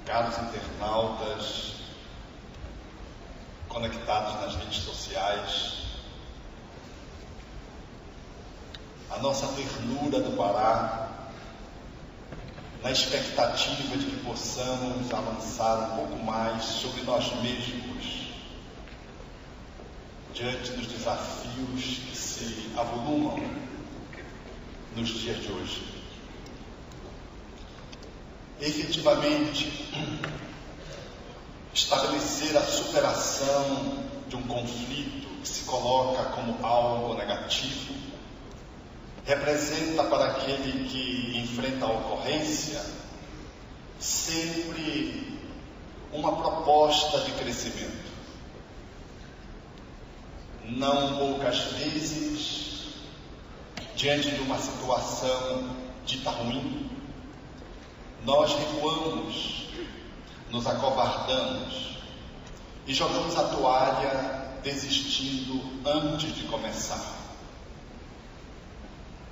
caros internautas conectados nas redes sociais, a nossa ternura do Pará, na expectativa de que possamos avançar um pouco mais sobre nós mesmos, diante dos desafios que se avolumam nos dias de hoje. Efetivamente, estabelecer a superação de um conflito que se coloca como algo negativo representa para aquele que enfrenta a ocorrência sempre uma proposta de crescimento. Não poucas vezes, diante de uma situação dita ruim, nós recuamos, nos acovardamos e jogamos a toalha desistindo antes de começar.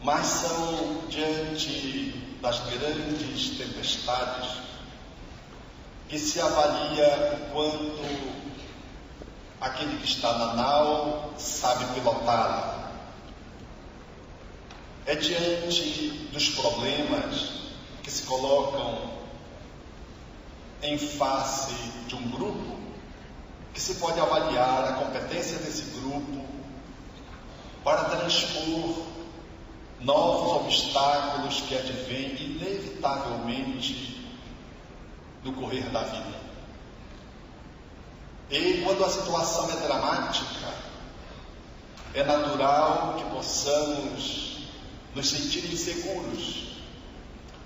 Mas são diante das grandes tempestades que se avalia o quanto aquele que está na nau sabe pilotá-la. É diante dos problemas que se colocam em face de um grupo que se pode avaliar a competência desse grupo para transpor novos obstáculos que advêm inevitavelmente no correr da vida. E quando a situação é dramática, é natural que possamos nos sentir inseguros,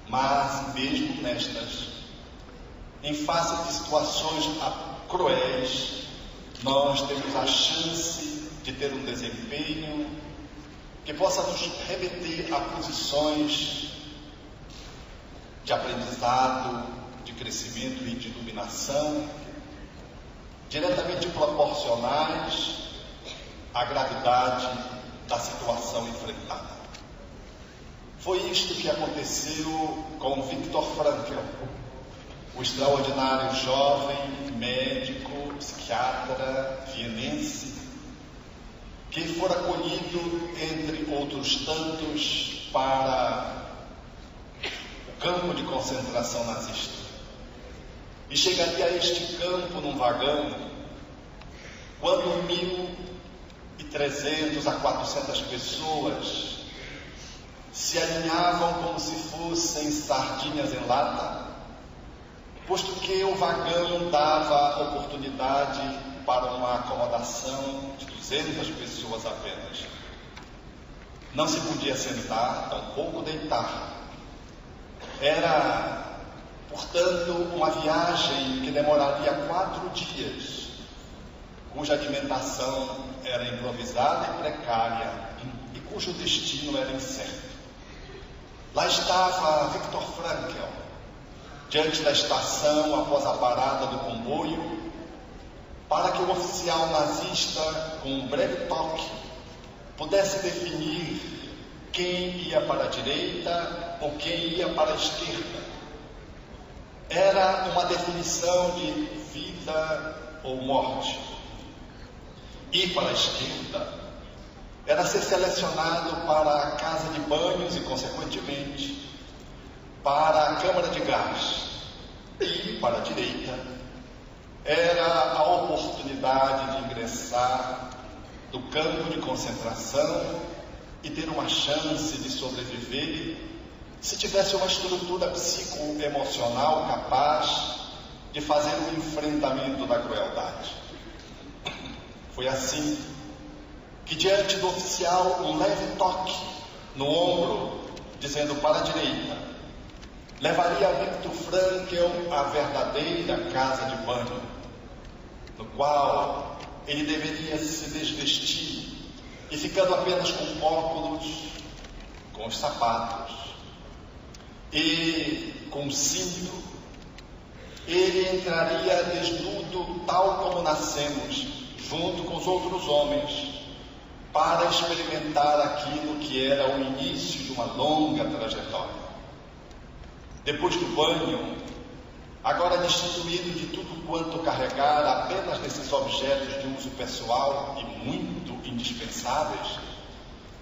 mas mesmo nestas, em face de situações cruéis, nós temos a chance de ter um desempenho que possa nos remeter a posições de aprendizado, de crescimento e de iluminação, diretamente proporcionais à gravidade da situação enfrentada. Foi isto que aconteceu com Viktor Frankl, o extraordinário jovem médico, psiquiatra vienense, que fora acolhido, entre outros tantos, para o campo de concentração nazista. E chegaria a este campo num vagão, quando 1.300 a 400 pessoas se alinhavam como se fossem sardinhas em lata, posto que o vagão dava oportunidade para uma acomodação de 200 pessoas apenas. Não se podia sentar, tampouco deitar. Era, portanto, uma viagem que demoraria 4 dias, cuja alimentação era improvisada e precária e cujo destino era incerto. Lá estava Viktor Frankl, diante da estação após a parada do comboio, para que o oficial nazista, com um breve toque, pudesse definir quem ia para a direita ou quem ia para a esquerda. Era uma definição de vida ou morte. Ir para a esquerda era ser selecionado para a casa de banhos e, consequentemente, para a câmara de gás. E para a direita era a oportunidade de ingressar no campo de concentração e ter uma chance de sobreviver se tivesse uma estrutura psicoemocional capaz de fazer o enfrentamento da crueldade. Foi assim que, diante do oficial, um leve toque no ombro, dizendo para a direita, levaria Viktor Frankl à verdadeira casa de banho, no qual ele deveria se desvestir e, ficando apenas com óculos, com os sapatos e com o cinto, ele entraria desnudo, tal como nascemos, junto com os outros homens, para experimentar aquilo que era o início de uma longa trajetória. Depois do banho, agora destituído de tudo quanto carregar apenas nesses objetos de uso pessoal e muito indispensáveis,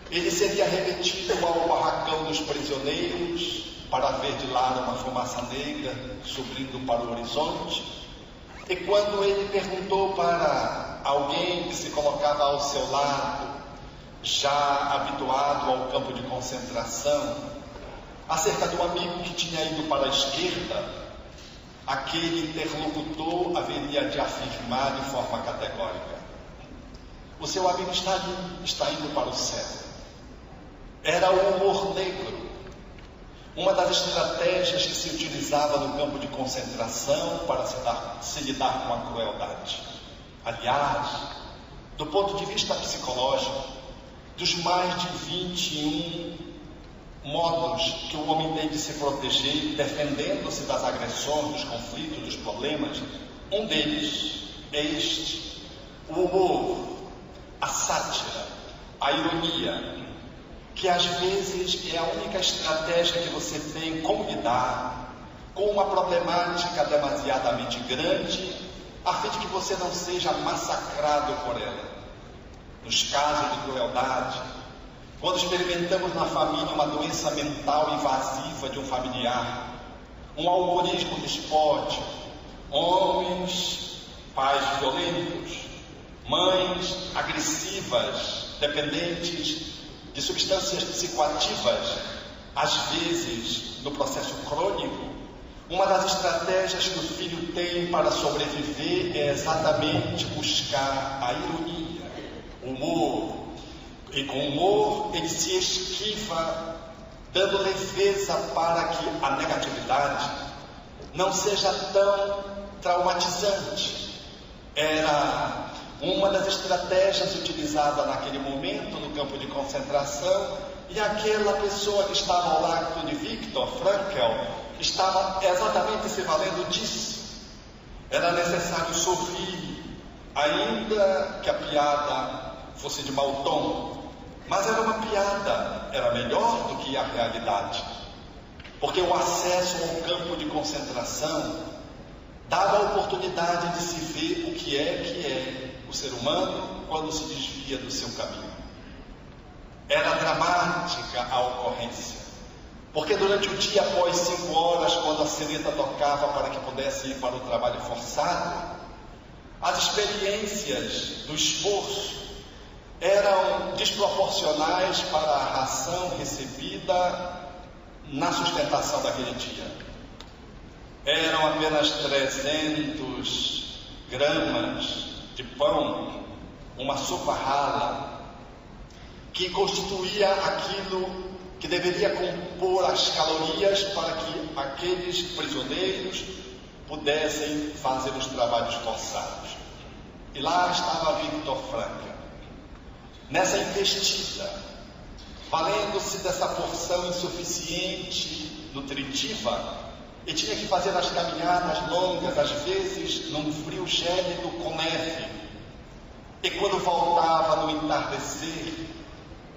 ele seria remetido ao barracão dos prisioneiros para ver de lá uma fumaça negra subindo para o horizonte. E quando ele perguntou para alguém que se colocava ao seu lado, já habituado ao campo de concentração, acerca do amigo que tinha ido para a esquerda, aquele interlocutor haveria de afirmar de forma categórica: o seu amigo está indo para o céu. Era o humor negro, uma das estratégias que se utilizava no campo de concentração para se lidar com a crueldade. Aliás, do ponto de vista psicológico, dos mais de 21 modos que o homem tem de se proteger, defendendo-se das agressões, dos conflitos, dos problemas, um deles é este: o humor, a sátira, a ironia, que às vezes é a única estratégia que você tem como lidar com uma problemática demasiadamente grande, a fim de que você não seja massacrado por ela. Nos casos de crueldade, quando experimentamos na família uma doença mental invasiva de um familiar, um alcoolismo despótico, homens, pais violentos, mães agressivas, dependentes de substâncias psicoativas, às vezes no processo crônico, uma das estratégias que o filho tem para sobreviver é exatamente buscar a ironia, o humor. E com o humor ele se esquiva, dando leveza para que a negatividade não seja tão traumatizante. Era uma das estratégias utilizadas naquele momento no campo de concentração, e aquela pessoa que estava ao lado de Viktor Frankl estava exatamente se valendo disso. Era necessário sorrir, ainda que a piada fosse de mau tom, mas era uma piada, era melhor do que a realidade, porque o acesso ao campo de concentração dava a oportunidade de se ver o que é o ser humano quando se desvia do seu caminho. Era dramática a ocorrência, porque durante o dia, após 5 horas, quando a sineta tocava para que pudesse ir para o trabalho forçado, as experiências do esforço eram desproporcionais para a ração recebida na sustentação daquele dia. Eram apenas 300 gramas de pão, uma sopa rala, que constituía aquilo que deveria compor as calorias para que aqueles prisioneiros pudessem fazer os trabalhos forçados. E lá estava Viktor Frankl, nessa investida, valendo-se dessa porção insuficiente, nutritiva, e tinha que fazer as caminhadas longas, às vezes num frio gélido com neve. E quando voltava no entardecer,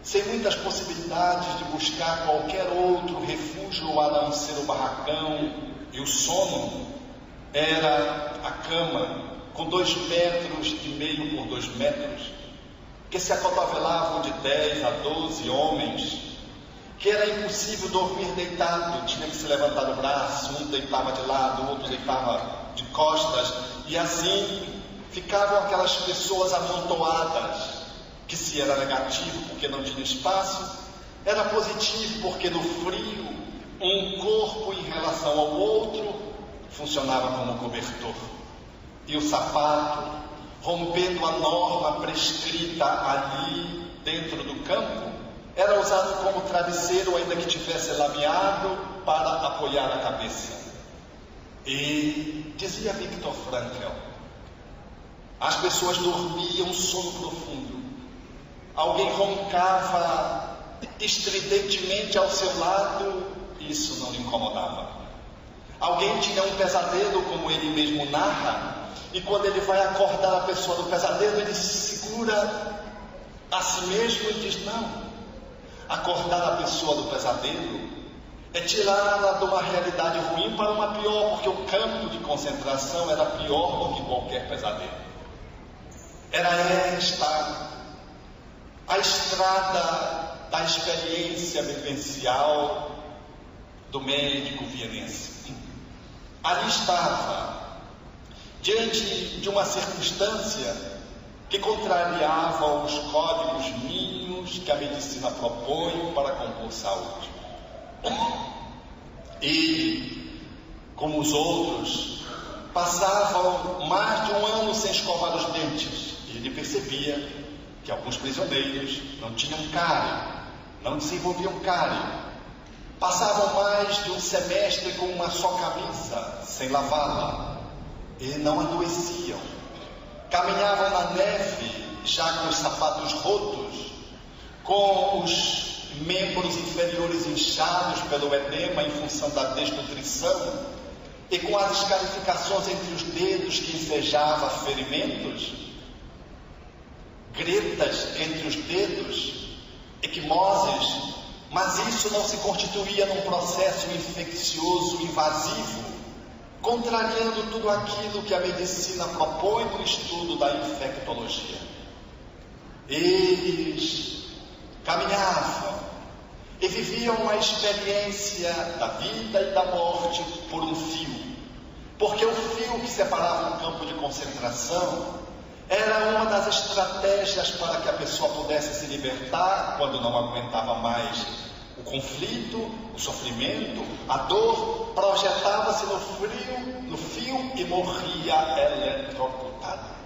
sem muitas possibilidades de buscar qualquer outro refúgio a não ser o barracão e o sono, era a cama com 2,5 metros por 2 metros, que se acotovelavam de 10 a 12 homens, que era impossível dormir deitado, tinha que se levantar o braço, um deitava de lado, o outro deitava de costas, e assim ficavam aquelas pessoas amontoadas, que se era negativo porque não tinha espaço, era positivo porque no frio, um corpo em relação ao outro funcionava como cobertor. E o sapato, rompendo a norma prescrita ali dentro do campo, era usado como travesseiro, ainda que tivesse lameado, para apoiar a cabeça. E dizia Viktor Frankl, as pessoas dormiam um sono profundo. Alguém roncava estridentemente ao seu lado, isso não lhe incomodava. Alguém tinha um pesadelo, como ele mesmo narra, e quando ele vai acordar a pessoa do pesadelo, ele se segura a si mesmo e diz: não, acordar a pessoa do pesadelo é tirá-la de uma realidade ruim para uma pior, porque o campo de concentração era pior do que qualquer pesadelo. Era esta a estrada da experiência vivencial do médico vienense. Ali estava, diante de uma circunstância que contrariava os códigos mínimos que a medicina propõe para compor saúde. Ele, como os outros, passavam mais de um ano sem escovar os dentes, e ele percebia que alguns prisioneiros não tinham cárie, não desenvolviam cárie. Passavam mais de um semestre com uma só camisa, sem lavá-la, e não adoeciam. Caminhavam na neve, já com os sapatos rotos, com os membros inferiores inchados pelo edema em função da desnutrição, e com as escarificações entre os dedos que ensejava ferimentos, gretas entre os dedos, equimoses, mas isso não se constituía num processo infeccioso invasivo, contrariando tudo aquilo que a medicina propõe no estudo da infectologia. Eles caminhavam e viviam a experiência da vida e da morte por um fio, porque o fio que separava um campo de concentração era uma das estratégias para que a pessoa pudesse se libertar quando não aguentava mais o conflito, o sofrimento, a dor, projetava-se no fio e morria eletrocutado.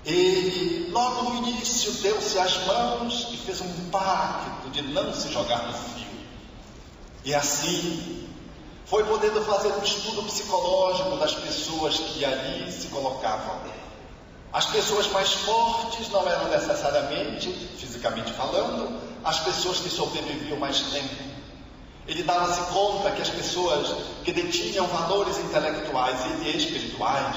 Ele, logo no início, deu-se as mãos e fez um pacto de não se jogar no fio. E assim, foi podendo fazer um estudo psicológico das pessoas que ali se colocavam. As pessoas mais fortes não eram necessariamente, fisicamente falando, as pessoas que sobreviviam mais tempo. Ele dava-se conta que as pessoas que detinham valores intelectuais e espirituais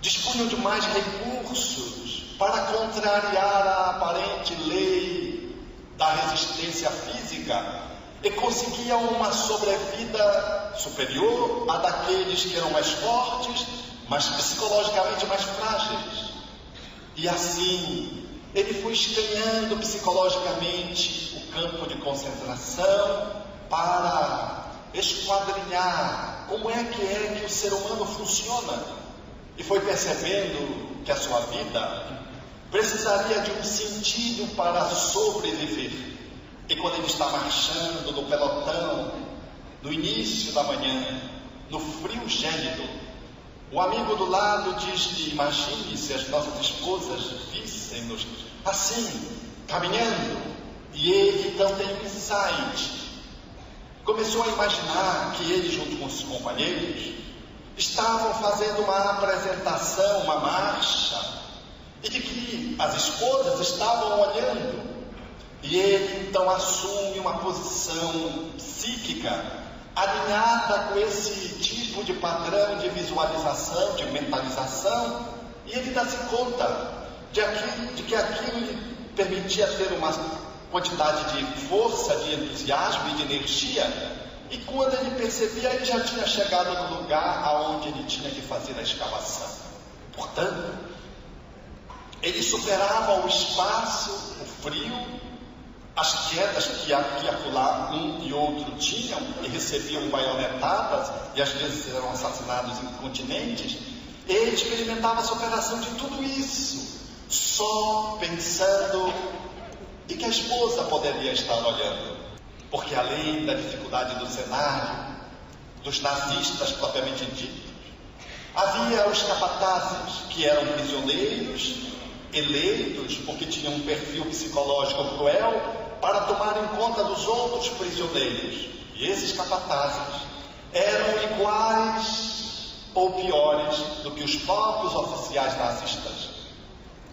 dispunham de mais recursos para contrariar a aparente lei da resistência física e conseguiam uma sobrevida superior à daqueles que eram mais fortes, mas psicologicamente mais frágeis. E assim, ele foi escanhando psicologicamente o campo de concentração para esquadrinhar como é que o ser humano funciona. E foi percebendo que a sua vida precisaria de um sentido para sobreviver. E quando ele está marchando no pelotão, no início da manhã, no frio gélido, o amigo do lado diz-lhe: imagine se as nossas esposas vissem-nos assim, caminhando. E ele então tem um insight. Começou a imaginar que ele, junto com os companheiros, estavam fazendo uma apresentação, uma marcha, e de que as esposas estavam olhando. E ele então assume uma posição psíquica alinhada com esse tipo de padrão de visualização, de mentalização, e ele dá-se conta de que aquilo lhe permitia ter uma quantidade de força, de entusiasmo e de energia. E quando ele percebia, ele já tinha chegado no lugar aonde ele tinha que fazer a escavação. Portanto, ele superava o espaço, o frio, as quedas que aqui e acolá um e outro tinham e recebiam baionetadas e às vezes eram assassinados incontinentes. Ele experimentava a superação de tudo isso, só pensando em que a esposa poderia estar olhando. Porque além da dificuldade do cenário, dos nazistas propriamente ditos, havia os capatazes, que eram prisioneiros, eleitos, porque tinham um perfil psicológico cruel, para tomarem conta dos outros prisioneiros. E esses capatazes eram iguais ou piores do que os próprios oficiais nazistas.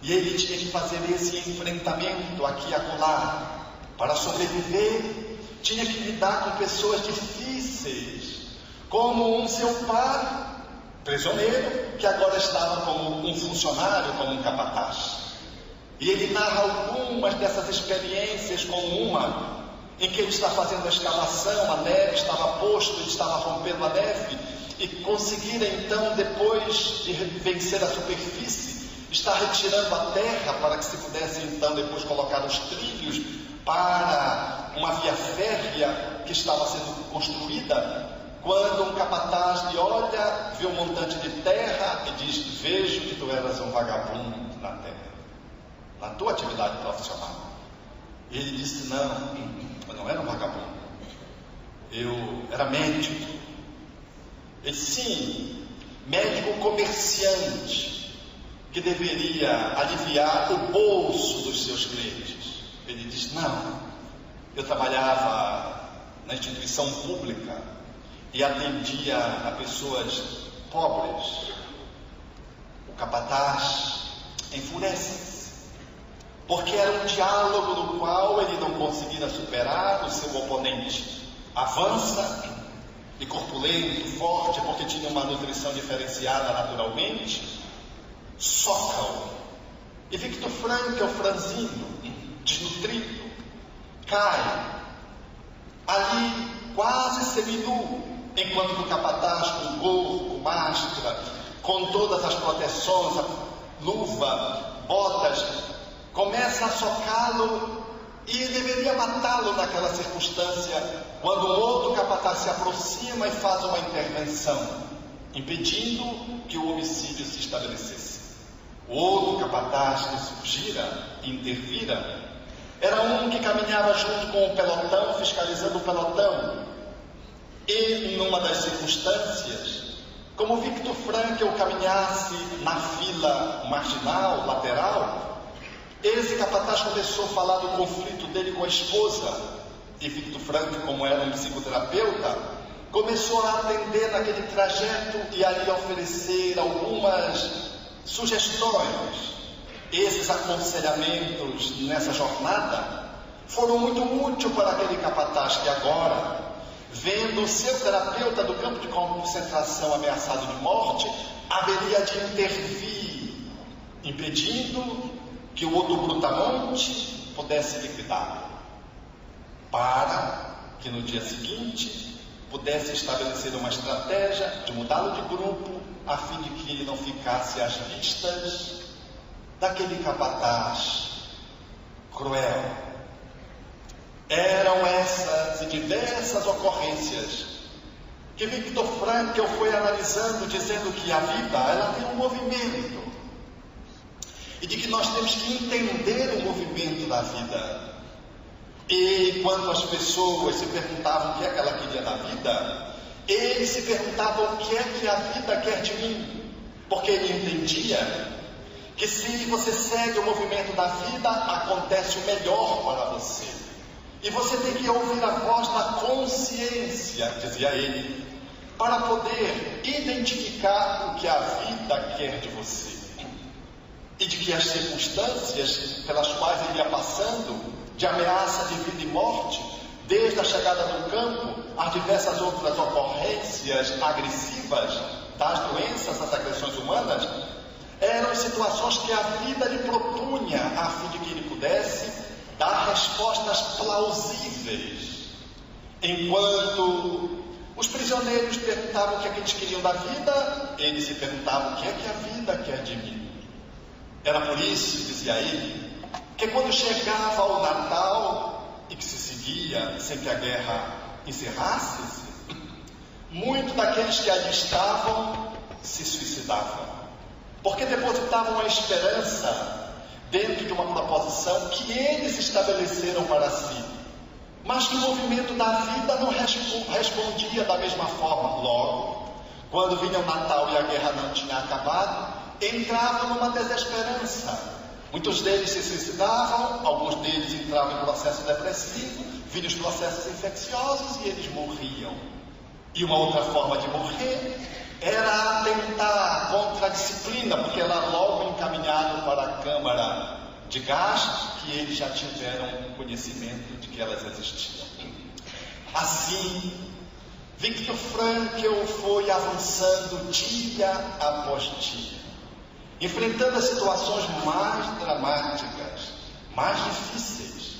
E ele tinha que fazer esse enfrentamento aqui e acolá. Para sobreviver, tinha que lidar com pessoas difíceis, como um seu pai, prisioneiro, que agora estava como um funcionário, como um capataz. E ele narra algumas dessas experiências como uma em que ele está fazendo a escavação, a neve estava posto, ele estava rompendo a neve, e conseguira então, depois de vencer a superfície, estar retirando a terra para que se pudesse então depois colocar os trilhos para uma via férrea que estava sendo construída, quando um capataz lhe olha, vê um montante de terra e diz: vejo que tu eras um vagabundo na terra, na tua atividade profissional. E ele disse: não, eu não era um vagabundo, eu era médico. Ele disse: sim, médico comerciante, que deveria aliviar o bolso dos seus clientes. Ele disse: não, eu trabalhava na instituição pública e atendia a pessoas pobres. O capataz enfurece-se, porque era um diálogo no qual ele não conseguira superar. O seu oponente avança, e corpulento, forte, porque tinha uma nutrição diferenciada naturalmente, soca-o. E Victor Frankl, franzino, desnutrido, cai ali quase seminu, enquanto que o capataz, com gorro, com máscara, com todas as proteções, luva, botas, começa a socá-lo e deveria matá-lo naquela circunstância, quando um outro capataz se aproxima e faz uma intervenção, impedindo que o homicídio se estabelecesse. O outro capataz que surgira e intervira era um que caminhava junto com o pelotão, fiscalizando o pelotão. E, em uma das circunstâncias, como Victor Frankl caminhasse na fila marginal, lateral, esse capataz começou a falar do conflito dele com a esposa. E Victor Frankl, como era um psicoterapeuta, começou a atender naquele trajeto e ali oferecer algumas sugestões. Esses aconselhamentos nessa jornada foram muito úteis para aquele capataz que agora, vendo o seu terapeuta do campo de concentração ameaçado de morte, haveria de intervir, impedindo que o outro brutamonte pudesse liquidá-lo, para que no dia seguinte pudesse estabelecer uma estratégia de mudá-lo de grupo, a fim de que ele não ficasse às vistas daquele capataz cruel. Eram essas e diversas ocorrências que Victor Frankl foi analisando, dizendo que a vida, ela tem um movimento, e de que nós temos que entender o movimento da vida. E quando as pessoas se perguntavam o que é que ela queria da vida, ele se perguntava o que é que a vida quer de mim, porque ele entendia que se você segue o movimento da vida, acontece o melhor para você. E você tem que ouvir a voz da consciência, dizia ele, para poder identificar o que a vida quer de você. E de que as circunstâncias pelas quais ele ia passando, de ameaça de vida e morte, desde a chegada do campo, às diversas outras ocorrências agressivas das doenças, das agressões humanas, eram situações que a vida lhe propunha, a fim de que ele pudesse dar respostas plausíveis. Enquanto os prisioneiros perguntavam o que é que eles queriam da vida, ele se perguntava o que é que a vida quer de mim. Era por isso, dizia ele, que quando chegava o Natal e que se seguia sem que a guerra encerrasse-se, muitos daqueles que ali estavam se suicidavam, porque depositavam a esperança dentro de uma proposição que eles estabeleceram para si, mas que o movimento da vida não respondia da mesma forma. Logo, quando vinha o Natal e a guerra não tinha acabado, entravam numa desesperança. Muitos deles se suicidavam, alguns deles entravam em processo depressivo, vinham os processos infecciosos e eles morriam. E uma outra forma de morrer era atentar contra a disciplina, porque era logo encaminhado para a câmara de gás, que eles já tiveram conhecimento de que elas existiam. Assim, Victor Frankl foi avançando dia após dia, enfrentando as situações mais dramáticas, mais difíceis.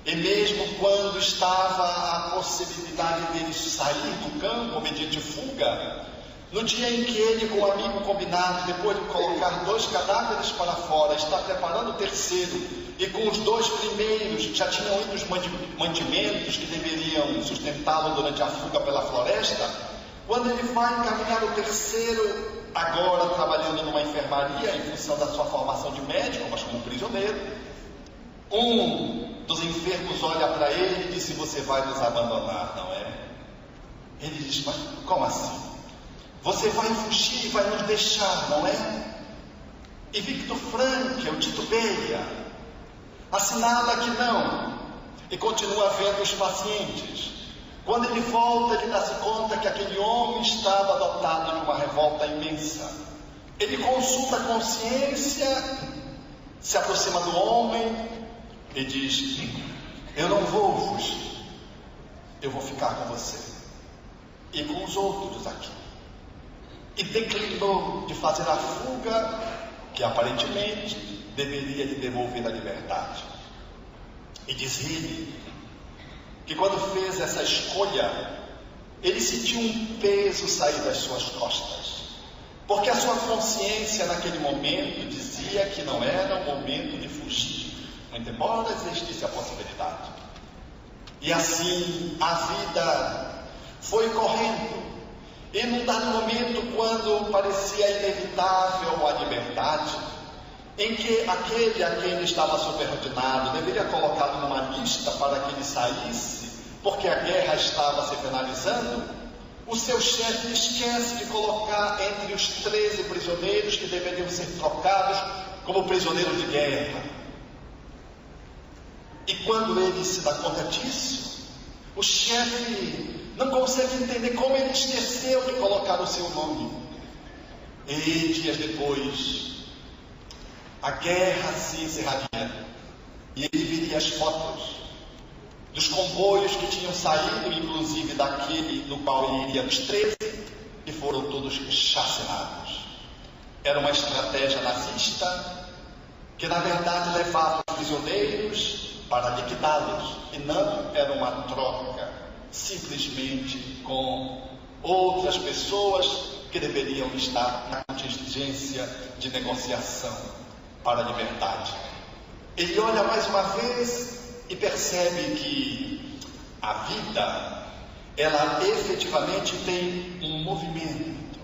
E mesmo quando estava a possibilidade dele sair do campo mediante fuga, no dia em que ele com o amigo combinado, depois de colocar 2 cadáveres para fora, está preparando o terceiro, e com os 2 primeiros já tinham ido os mantimentos que deveriam sustentá-lo durante a fuga pela floresta, quando ele vai encaminhar o terceiro, agora trabalhando numa enfermaria em função da sua formação de médico, mas como prisioneiro, um dos enfermos olha para ele e diz: você vai nos abandonar, não é? Ele diz: mas como assim? Você vai fugir e vai nos deixar, não é? E Victor Frankl titubeia, assinala que não, e continua vendo os pacientes. Quando ele volta, ele dá-se conta que aquele homem estava dotado de uma revolta imensa. Ele consulta a consciência, se aproxima do homem e diz: eu não vou fugir, eu vou ficar com você e com os outros aqui. E declinou de fazer a fuga que aparentemente deveria lhe devolver a liberdade. E diz ele que quando fez essa escolha, ele sentiu um peso sair das suas costas, porque a sua consciência naquele momento dizia que não era o momento de fugir, muito embora existisse a possibilidade. E assim a vida foi correndo. E num dado momento, quando parecia inevitável a liberdade, em que aquele a quem ele estava subordinado deveria colocá-lo numa lista para que ele saísse, porque a guerra estava se finalizando, o seu chefe esquece de colocar entre os 13 prisioneiros que deveriam ser trocados como prisioneiros de guerra. E quando ele se dá conta disso, o chefe não consegue entender como ele esqueceu de colocar o seu nome. E dias depois, a guerra se encerraria e ele viria as fotos dos comboios que tinham saído, inclusive daquele no qual ele iria nos 13, e foram todos chacinados. Era uma estratégia nazista que na verdade levava os prisioneiros para liquidá-los, e não era uma troca simplesmente com outras pessoas que deveriam estar na contingência de negociação para a liberdade. Ele olha mais uma vez e percebe que a vida, ela efetivamente tem um movimento.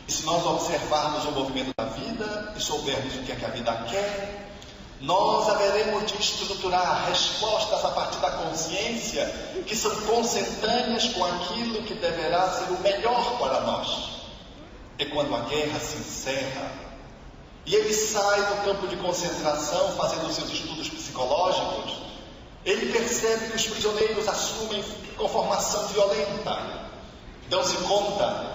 E se nós observarmos o movimento da vida e soubermos o que é que a vida quer, nós haveremos de estruturar respostas a partir da consciência que são consentâneas com aquilo que deverá ser o melhor para nós. E quando a guerra se encerra e ele sai do campo de concentração fazendo seus estudos psicológicos, ele percebe que os prisioneiros assumem conformação violenta. Dão-se conta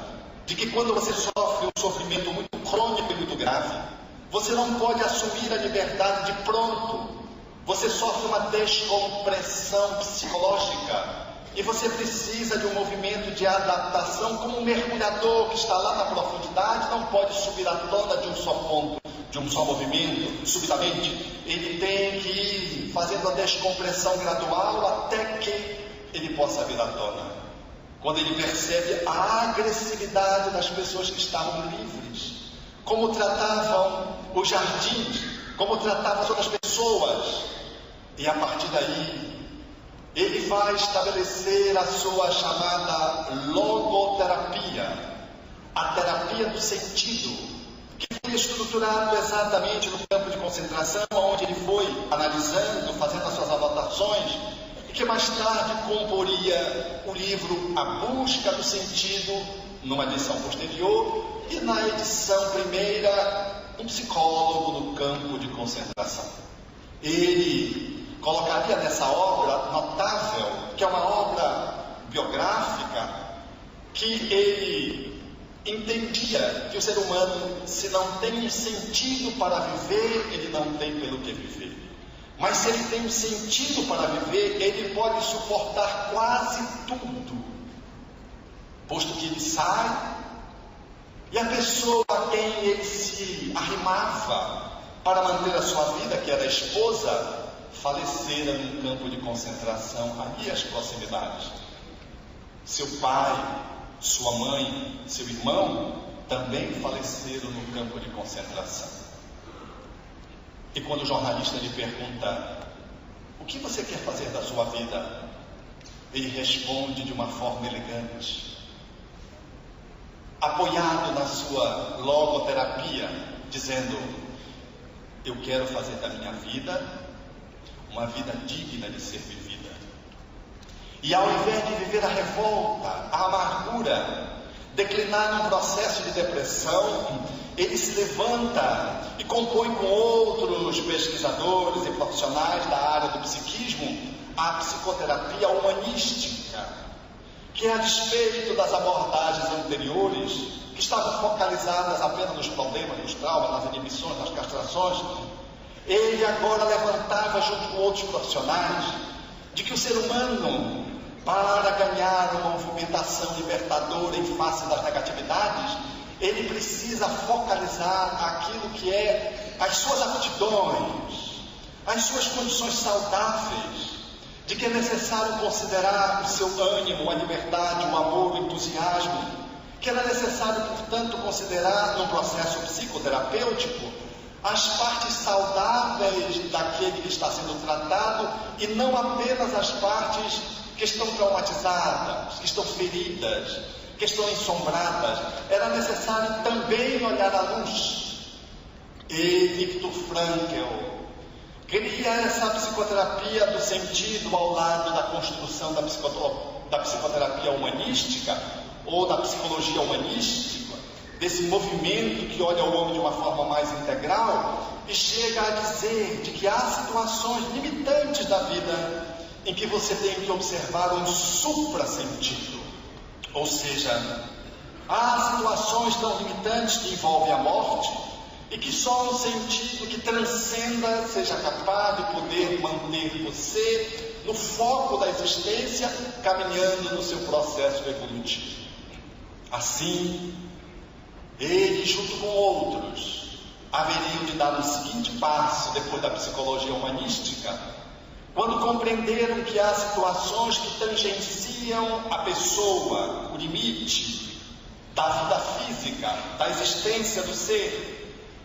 de que quando você sofre um sofrimento muito crônico e muito grave, você não pode assumir a liberdade de pronto. Você sofre uma descompressão psicológica e você precisa de um movimento de adaptação, como um mergulhador que está lá na profundidade não pode subir à tona de um só ponto, de um só movimento, subitamente. Ele tem que ir fazendo a descompressão gradual até que ele possa vir à tona. Quando ele percebe a agressividade das pessoas que estavam livres, como tratavam os jardins, como tratavam as outras pessoas, e a partir daí ele vai estabelecer a sua chamada logoterapia, a terapia do sentido, que foi estruturado exatamente no campo de concentração, onde ele foi analisando, fazendo as suas anotações, e que mais tarde comporia o livro A Busca do Sentido, numa edição posterior, e na edição primeira, um psicólogo no campo de concentração. Ele colocaria nessa obra notável, que é uma obra biográfica, que ele entendia que o ser humano, se não tem um sentido para viver, ele não tem pelo que viver. Mas se ele tem um sentido para viver, ele pode suportar quase tudo, posto que ele sai, e a pessoa a quem ele se arrimava para manter a sua vida, que era a esposa, falecera num campo de concentração ali às proximidades. Seu pai, sua mãe, seu irmão também faleceram no campo de concentração. E quando o jornalista lhe pergunta: o que você quer fazer da sua vida? Ele responde de uma forma elegante, apoiado na sua logoterapia, dizendo: eu quero fazer da minha vida uma vida digna de ser vivida. E ao invés de viver a revolta, a amargura, declinar num processo de depressão, ele se levanta e compõe com outros pesquisadores e profissionais da área do psiquismo a psicoterapia humanística, que, a despeito das abordagens anteriores, que estavam focalizadas apenas nos problemas, nos traumas, nas inibições, nas castrações, ele agora levantava, junto com outros profissionais, de que o ser humano, para ganhar uma movimentação libertadora em face das negatividades, ele precisa focalizar aquilo que é as suas aptidões, as suas condições saudáveis, de que é necessário considerar o seu ânimo, a liberdade, o amor, o entusiasmo, que era necessário, portanto, considerar no processo psicoterapêutico as partes saudáveis daquele que está sendo tratado e não apenas as partes que estão traumatizadas, que estão feridas, que estão ensombradas. Era necessário também olhar à luz. E Viktor Frankl cria essa psicoterapia do sentido ao lado da construção da psicoterapia humanística ou da psicologia humanística, desse movimento que olha o homem de uma forma mais integral, e chega a dizer de que há situações limitantes da vida em que você tem que observar um supra-sentido, ou seja, há situações tão limitantes que envolvem a morte e que só um sentido que transcenda seja capaz de poder manter você no foco da existência, caminhando no seu processo evolutivo. Assim, ele, junto com outros, haveriam de dar o seguinte passo depois da psicologia humanística, quando compreenderam que há situações que tangenciam a pessoa, o limite da vida física, da existência do ser,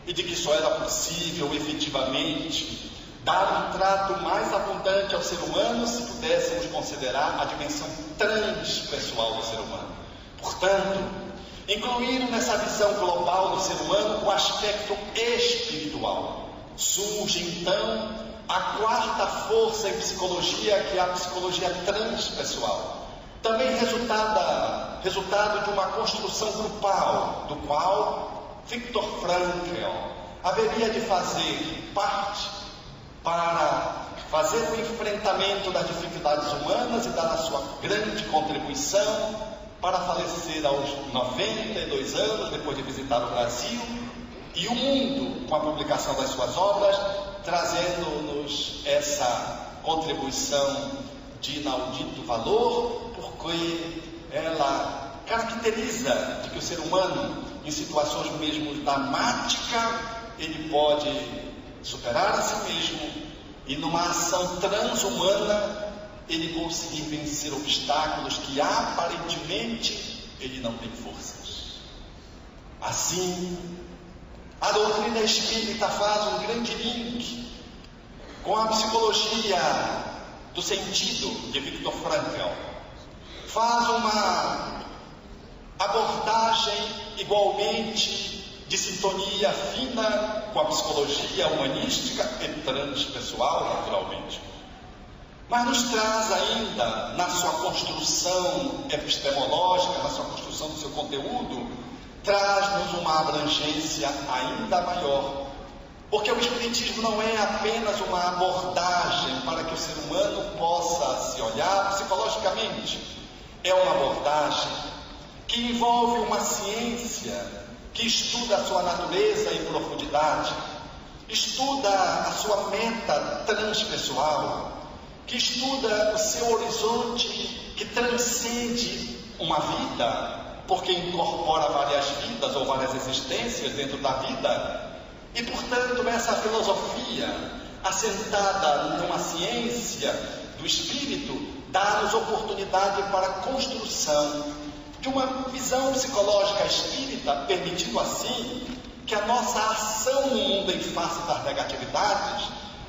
e de que só era possível efetivamente dar um trato mais abundante ao ser humano se pudéssemos considerar a dimensão transpessoal do ser humano. Portanto, incluíram nessa visão global do ser humano o aspecto espiritual. Surge então a quarta força em psicologia, que é a psicologia transpessoal. Também resultado de uma construção grupal, do qual Viktor Frankl haveria de fazer parte para fazer o enfrentamento das dificuldades humanas e dar a sua grande contribuição para falecer aos 92 anos, depois de visitar o Brasil e o mundo com a publicação das suas obras, trazendo-nos essa contribuição de inaudito valor, porque ela caracteriza de que o ser humano, em situações mesmo dramáticas, ele pode superar a si mesmo e, numa ação transhumana, ele conseguir vencer obstáculos que aparentemente ele não tem forças. Assim, a doutrina espírita faz um grande link com a psicologia do sentido de Viktor Frankl. Faz uma abordagem igualmente de sintonia fina com a psicologia humanística e transpessoal, naturalmente. Mas nos traz ainda, na sua construção epistemológica, na sua construção do seu conteúdo, traz-nos uma abrangência ainda maior. Porque o Espiritismo não é apenas uma abordagem para que o ser humano possa se olhar psicologicamente. É uma abordagem que envolve uma ciência que estuda a sua natureza em profundidade, estuda a sua meta transpessoal, que estuda o seu horizonte que transcende uma vida, porque incorpora várias vidas ou várias existências dentro da vida. E, portanto, essa filosofia, assentada numa ciência do espírito, dá-nos oportunidade para a construção de uma visão psicológica espírita, permitindo assim que a nossa ação no mundo em face das negatividades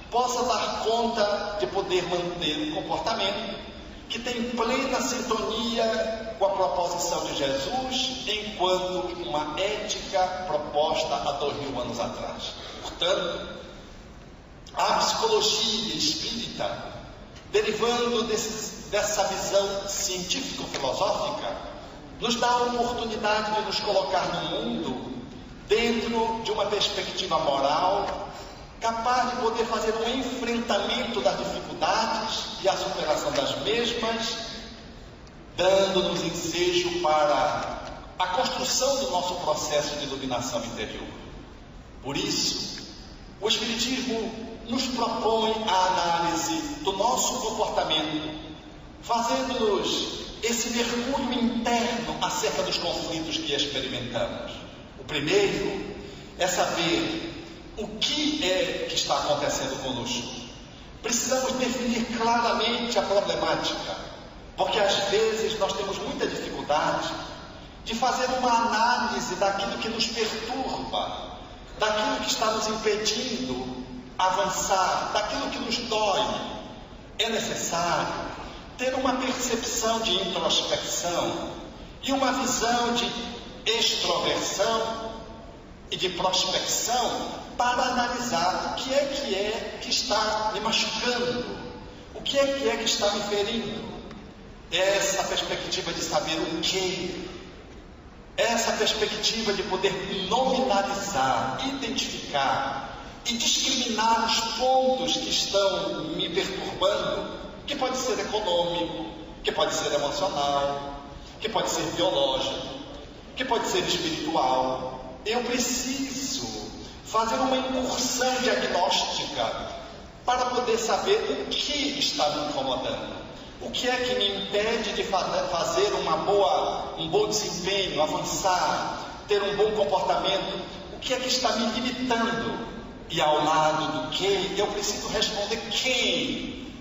possa dar conta de poder manter um comportamento que tem plena sintonia com a proposição de Jesus enquanto uma ética proposta há 2000 anos atrás. Portanto, a psicologia espírita, derivando dessa visão científico-filosófica, nos dá a oportunidade de nos colocar no mundo dentro de uma perspectiva moral, capaz de poder fazer um enfrentamento das dificuldades e a superação das mesmas, dando-nos ensejo para a construção do nosso processo de iluminação interior. Por isso, o Espiritismo nos propõe a análise do nosso comportamento, fazendo-nos esse mergulho interno acerca dos conflitos que experimentamos. O primeiro é saber o que é que está acontecendo conosco. Precisamos definir claramente a problemática, porque às vezes nós temos muita dificuldade de fazer uma análise daquilo que nos perturba, daquilo que está nos impedindo avançar, daquilo que nos dói. É necessário ter uma percepção de introspecção e uma visão de extroversão e de prospecção para analisar o que é que está me machucando, o que é que está me ferindo. Essa perspectiva de saber o que, essa perspectiva de poder nominalizar, identificar e discriminar os pontos que estão me perturbando, que pode ser econômico, que pode ser emocional, que pode ser biológico, que pode ser espiritual. Eu preciso fazer uma incursão diagnóstica para poder saber o que está me incomodando, o que é que me impede de fazer um bom desempenho, avançar, ter um bom comportamento, o que é que está me limitando. E ao lado do que, eu preciso responder quem,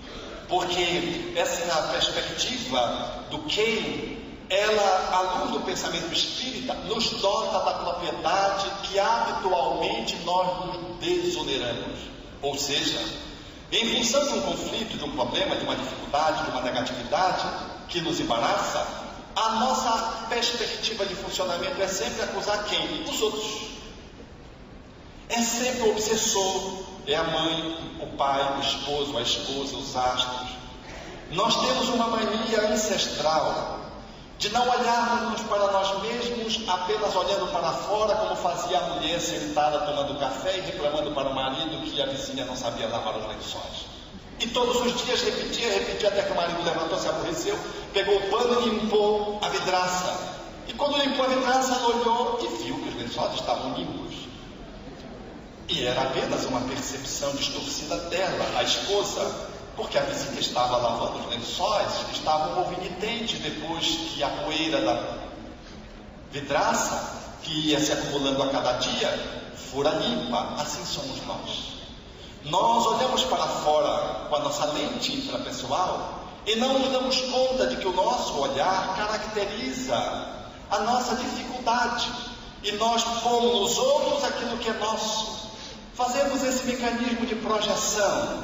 porque essa perspectiva do quem, ela, à luz do pensamento espírita, nos dota da propriedade que habitualmente nós nos desoneramos. Ou seja, em função de um conflito, de um problema, de uma dificuldade, de uma negatividade que nos embaraça, a nossa perspectiva de funcionamento é sempre acusar quem? Os outros. É sempre o obsessor, é a mãe, o pai, o esposo, a esposa, os astros. Nós temos uma mania ancestral de não olharmos para nós mesmos apenas olhando para fora, como fazia a mulher sentada tomando café e reclamando para o marido que a vizinha não sabia lavar os lençóis. E todos os dias repetia até que o marido levantou, se aborreceu, pegou o pano e limpou a vidraça. E quando limpou a vidraça, ela olhou e viu que os lençóis estavam limpos. E era apenas uma percepção distorcida dela, a esposa, porque a vizinha estava lavando os lençóis, estava um pouco penitente depois que a poeira da vidraça, que ia se acumulando a cada dia, fora limpa. Assim somos nós. Nós olhamos para fora com a nossa lente intrapessoal e não nos damos conta de que o nosso olhar caracteriza a nossa dificuldade e nós pomos nos outros aquilo que é nosso. Fazemos esse mecanismo de projeção,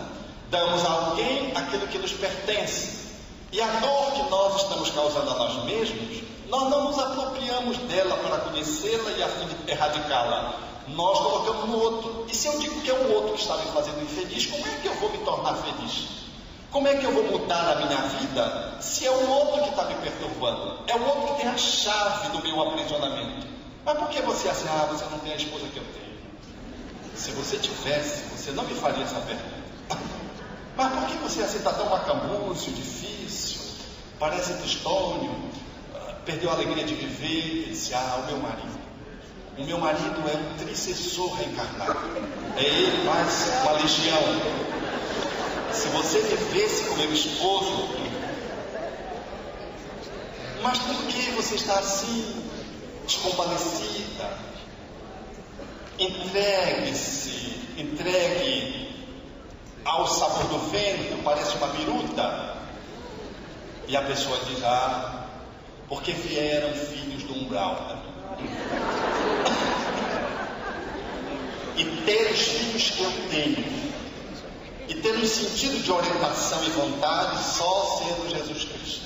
damos a alguém aquilo que nos pertence, e a dor que nós estamos causando a nós mesmos, nós não nos apropriamos dela para conhecê-la e a fim de erradicá-la. Nós colocamos no outro. E se eu digo que é o outro que está me fazendo infeliz, como é que eu vou me tornar feliz? Como é que eu vou mudar a minha vida se é o outro que está me perturbando? É o outro que tem a chave do meu aprisionamento. Mas por que você é assim? Ah, você não tem a esposa que eu tenho. Se você tivesse, você não me faria essa pergunta. Mas por que você assim está tão macambúzio, difícil, parece tristonho, perdeu a alegria de viver? Ele disse, o meu marido. O meu marido é um tricessor reencarnado. É ele mais uma legião. Se você vivesse com meu esposo, mas por que você está assim, descompadecida? Entregue ao sabor do vento, parece uma biruta. E a pessoa diz: ah, porque vieram filhos do umbral. E ter os filhos que eu tenho, e ter um sentido de orientação e vontade só sendo Jesus Cristo.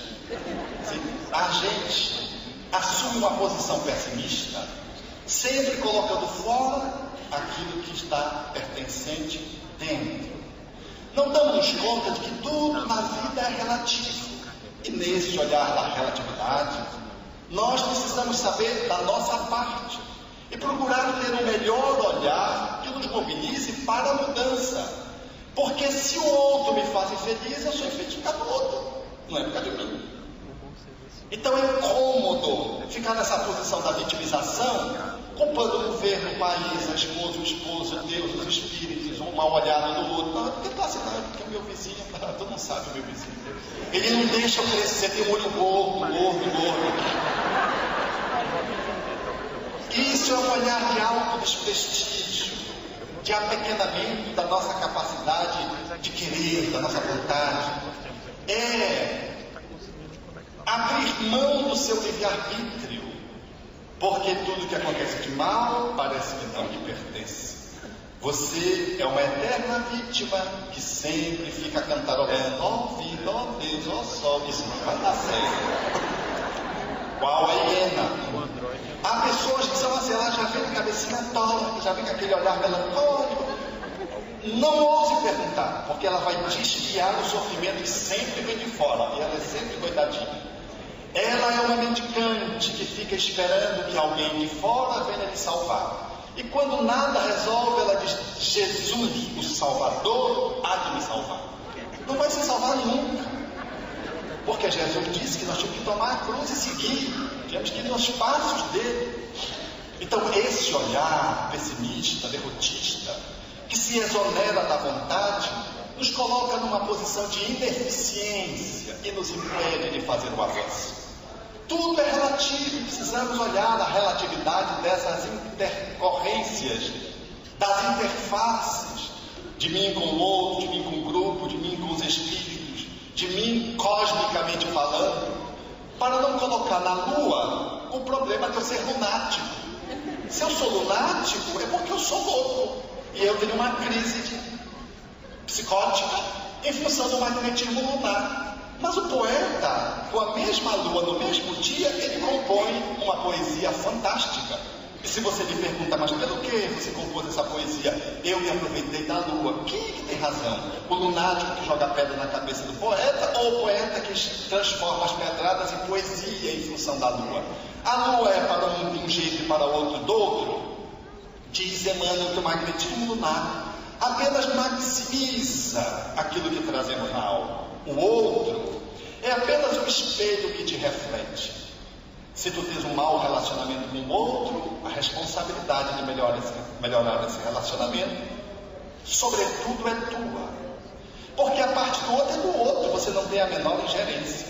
A gente assume uma posição pessimista, sempre colocando fora aquilo que está pertencente dentro. Não damos conta de que tudo na vida é relativo. E nesse olhar da relatividade, nós precisamos saber da nossa parte e procurar ter o melhor olhar que nos mobilize para a mudança. Porque se o outro me faz infeliz, eu sou infeliz por causa do outro, não é por causa de mim. Então é cômodo ficar nessa posição da vitimização, culpando o governo, o país, a esposa, o esposo, Deus, os espíritos, um mal olhado no outro. Não, porque assim, não, porque o meu vizinho, tu não sabe o meu vizinho. Ele não deixa eu crescer, tem um olho gordo. Isso é um olhar de autodesprestígio, de apequenamento da nossa capacidade de querer, da nossa vontade. É abrir mão do seu livre-arbítrio, porque tudo que acontece de mal parece que não lhe pertence. Você é uma eterna vítima que sempre fica cantarolando: ó vida, ó Deus, ó sol, isso não vai dar certo. Qual a hiena? Há pessoas que são assim, ela já vem com a cabecinha torta, já vem com aquele olhar melancólico. Não ouse perguntar, porque ela vai desviar o sofrimento que sempre vem de fora, e ela é sempre coitadinha. Ela é uma mendicante que fica esperando que alguém de fora venha lhe salvar. E quando nada resolve, ela diz: Jesus, o Salvador, há de me salvar. Não vai se salvar nunca. Porque Jesus disse que nós tínhamos que tomar a cruz e seguir. Tínhamos que ir nos passos dele. Então esse olhar pessimista, derrotista, que se exonera da vontade, nos coloca numa posição de ineficiência e nos impede de fazer o avanço. Tudo é relativo, precisamos olhar a relatividade dessas intercorrências, das interfaces, de mim com o outro, de mim com o grupo, de mim com os espíritos, de mim cosmicamente falando, para não colocar na lua o problema de eu ser lunático. Se eu sou lunático, é porque eu sou louco, e eu tenho uma crise psicótica em função do magnetismo lunar. Mas o poeta, com a mesma lua no mesmo dia, ele compõe uma poesia fantástica. E se você me pergunta: mas pelo que você compôs essa poesia? Eu me aproveitei da lua. Quem é que tem razão? O lunático que joga pedra na cabeça do poeta, ou o poeta que transforma as pedradas em poesia em função da lua? A lua é para um de um jeito e para o outro do outro? Diz Emmanuel que o magnetismo lunar apenas maximiza aquilo que trazemos na alma. O outro é apenas um espelho que te reflete. Se tu tens um mau relacionamento com o outro, a responsabilidade de melhorar esse relacionamento, sobretudo, é tua. Porque a parte do outro é do outro, você não tem a menor ingerência.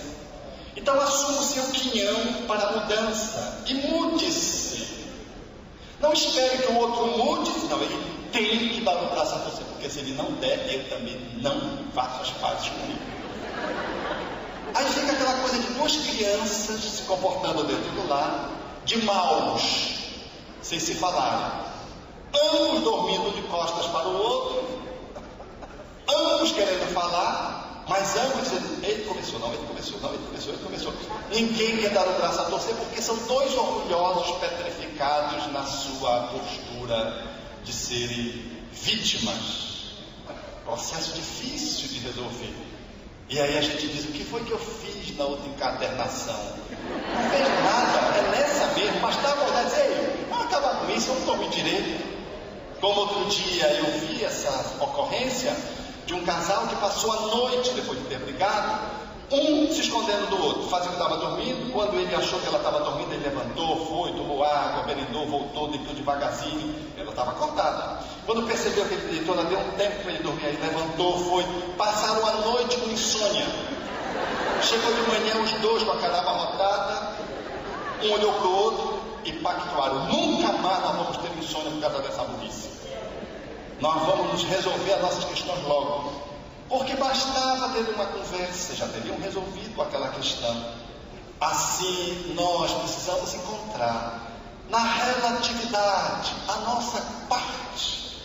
Então assuma o seu quinhão para a mudança e mude-se. Não espere que o outro mude, não, ele tem que dar o braço a você, porque se ele não der, eu também não faço as pazes comigo. Aí fica aquela coisa de duas crianças se comportando dentro do lar, de maus, sem se falarem, ambos dormindo de costas para o outro, ambos querendo falar, mas ambos dizendo: ele começou, não, ele começou, não, ele começou, ele começou. Ninguém quer dar o braço a torcer, porque são dois orgulhosos petrificados na sua postura de serem vítimas. Processo difícil de resolver. E aí a gente diz: o que foi que eu fiz na outra encadernação? Não fez nada, é nessa mesmo, mas está acordado e diz: ei, vamos acabar com isso, vamos dormir direito. Como outro dia eu vi essa ocorrência de um casal que passou a noite, depois de ter brigado, um se escondendo do outro, fazia que estava dormindo. Quando ele achou que ela estava dormindo, ele levantou, foi, tomou água, merendou, voltou, deitou devagarzinho, ela estava acordada. Quando percebeu que ele deitou, ela deu um tempo para ele dormir, aí levantou, foi, passaram a noite com insônia. Chegou de manhã os dois com a cara abarrotada, um olhou para o outro e pactuaram: nunca mais nós vamos ter insônia por causa dessa burrice. Nós vamos resolver as nossas questões logo. Porque bastava ter uma conversa, já teriam resolvido aquela questão. Assim, nós precisamos encontrar na relatividade a nossa parte.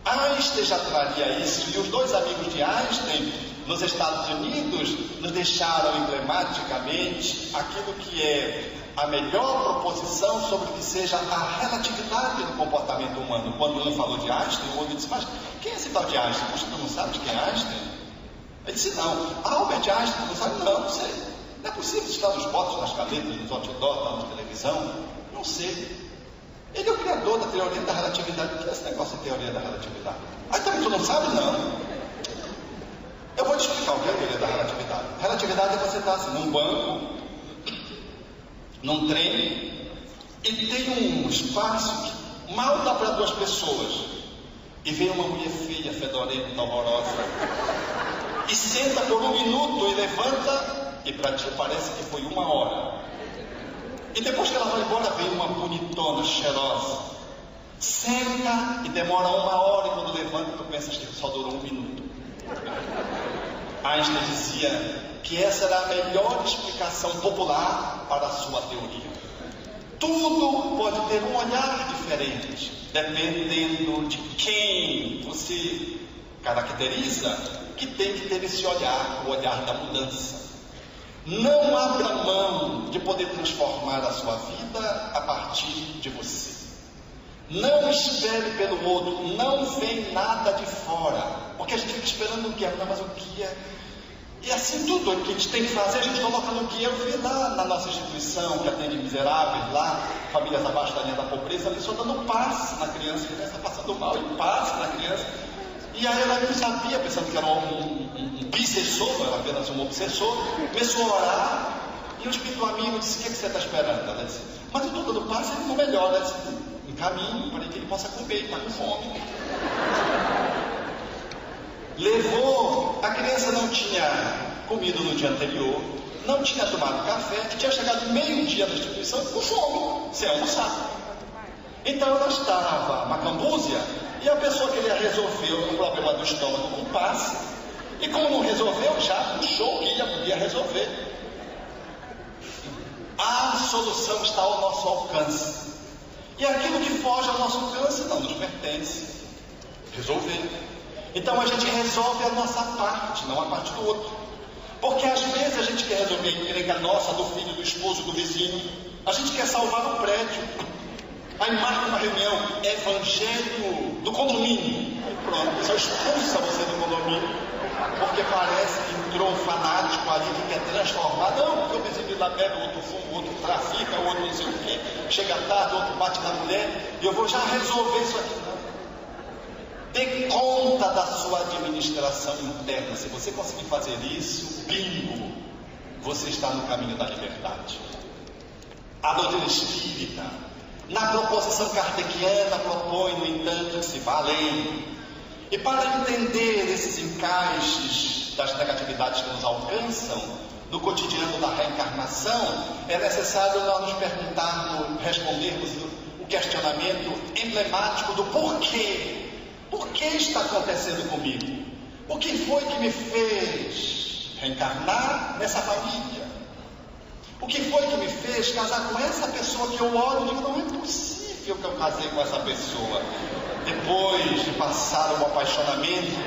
Einstein já traria isso, e os dois amigos de Einstein nos Estados Unidos nos deixaram emblematicamente aquilo que é a melhor proposição sobre o que seja a relatividade do comportamento humano. Quando um falou de Einstein, o outro disse: mas quem é esse tal de Einstein? Poxa, tu não sabes quem é Einstein? Ele disse: não. Albert Einstein, não sabe? Não sei. Não é possível, está nos botos, nas canetas, nos outdoors, está na televisão. Não sei. Ele é o criador da teoria da relatividade. O que é esse negócio de teoria da relatividade? Aí também tu não sabe? Não. Eu vou te explicar o que é a teoria da relatividade. Relatividade é você estar assim, num banco, num trem, e tem um espaço que mal dá para duas pessoas. E vem uma mulher feia, fedorenta, horrorosa, e senta por um minuto e levanta, e para ti parece que foi 1 hora. E depois que ela vai embora, vem uma bonitona, cheirosa, senta e demora 1 hora, e quando levanta, tu pensas que só durou 1 minuto. Einstein dizia que essa era a melhor explicação popular para a sua teoria. Tudo pode ter um olhar diferente, dependendo de quem você caracteriza, que tem que ter esse olhar, o olhar da mudança. Não abra mão de poder transformar a sua vida a partir de você. Não espere pelo outro, não vem nada de fora, porque a gente fica esperando o guia. Não, mas o guia... E assim, tudo o que a gente tem que fazer, a gente coloca no guia. Eu vi lá na nossa instituição, que atende miseráveis, lá, famílias abaixo da linha da pobreza, ali só dando passe na criança, que está passando mal, e passe na criança. E aí ela não sabia, pensando que era um obsessor, não era apenas um obsessor, começou a orar, e o espírito amigo disse: o que você está esperando? Ela disse: mas eu estou dando passe, ele não melhora. Ela disse: um caminho para que ele possa comer, ele está com fome. Levou, a criança não tinha comido no dia anterior, não tinha tomado café, tinha chegado meio-dia na instituição com fome, sem almoçar. Então ela estava macambúzia, e a pessoa queria resolver o problema do estômago com passe, e como não resolveu, já puxou o que podia resolver. A solução está ao nosso alcance, e aquilo que foge ao nosso alcance não nos pertence. Resolver. Então a gente resolve a nossa parte, não a parte do outro. Porque às vezes a gente quer resolver a entrega nossa, do filho, do esposo, do vizinho. A gente quer salvar o prédio. Aí marca uma reunião, evangelho do condomínio. Aí pronto, pessoal expulsa você do condomínio, porque parece que entrou um fanático ali que quer transformar. Não, porque o vizinho lá bebe, o outro fuma, o outro trafica, o outro não sei o quê, chega tarde, o outro bate na mulher, e eu vou já resolver isso aqui. Não. Dê conta da sua administração interna. Se você conseguir fazer isso, bingo, você está no caminho da liberdade. A doutrina espírita, na proposição kardeciana, propõe, no entanto, que se vá além. E para entender esses encaixes das negatividades que nos alcançam no cotidiano da reencarnação, é necessário nós nos perguntarmos, respondermos o questionamento emblemático do porquê. Por que está acontecendo comigo? O que foi que me fez reencarnar nessa família? O que foi que me fez casar com essa pessoa que eu olho e digo: não é possível que eu casei com essa pessoa? Depois de passar um apaixonamento,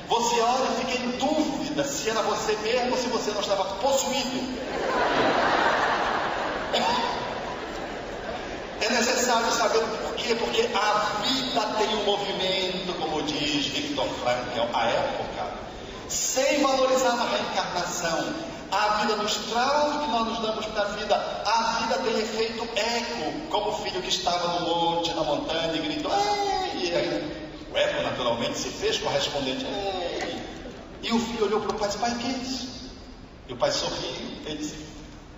você olha e fica em dúvida se era você mesmo ou se você não estava possuído. É necessário saber o porquê, porque a vida tem um movimento, como diz Viktor Frankl, à época, sem valorizar a reencarnação. A vida nos traz o que nós nos damos para a vida. A vida tem efeito eco, como o filho que estava no monte, na montanha, e gritou: ei! E aí, o eco naturalmente se fez correspondente: ei! E o filho olhou para o pai e disse: pai, o que é isso? E o pai sorriu, ele disse: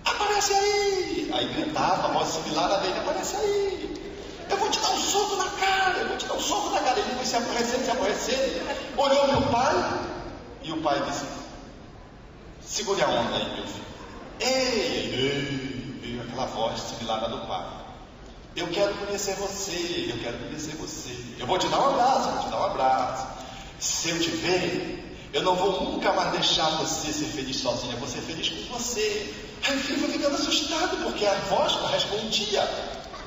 aparece aí! Aí gritava, a voz similar a dele: aparece aí! Eu vou te dar um soco na cara, eu vou te dar um soco na cara. Ele foi se aborrecendo, olhou para o pai, e o pai disse: segure a onda aí, meu filho. Ei, veio aquela voz similar à do pai. Eu quero conhecer você, eu quero conhecer você. Eu vou te dar um abraço, vou te dar um abraço. Se eu te ver, eu não vou nunca mais deixar você ser feliz sozinha, eu vou ser feliz com você. Aí o filho foi ficando assustado, porque a voz correspondia.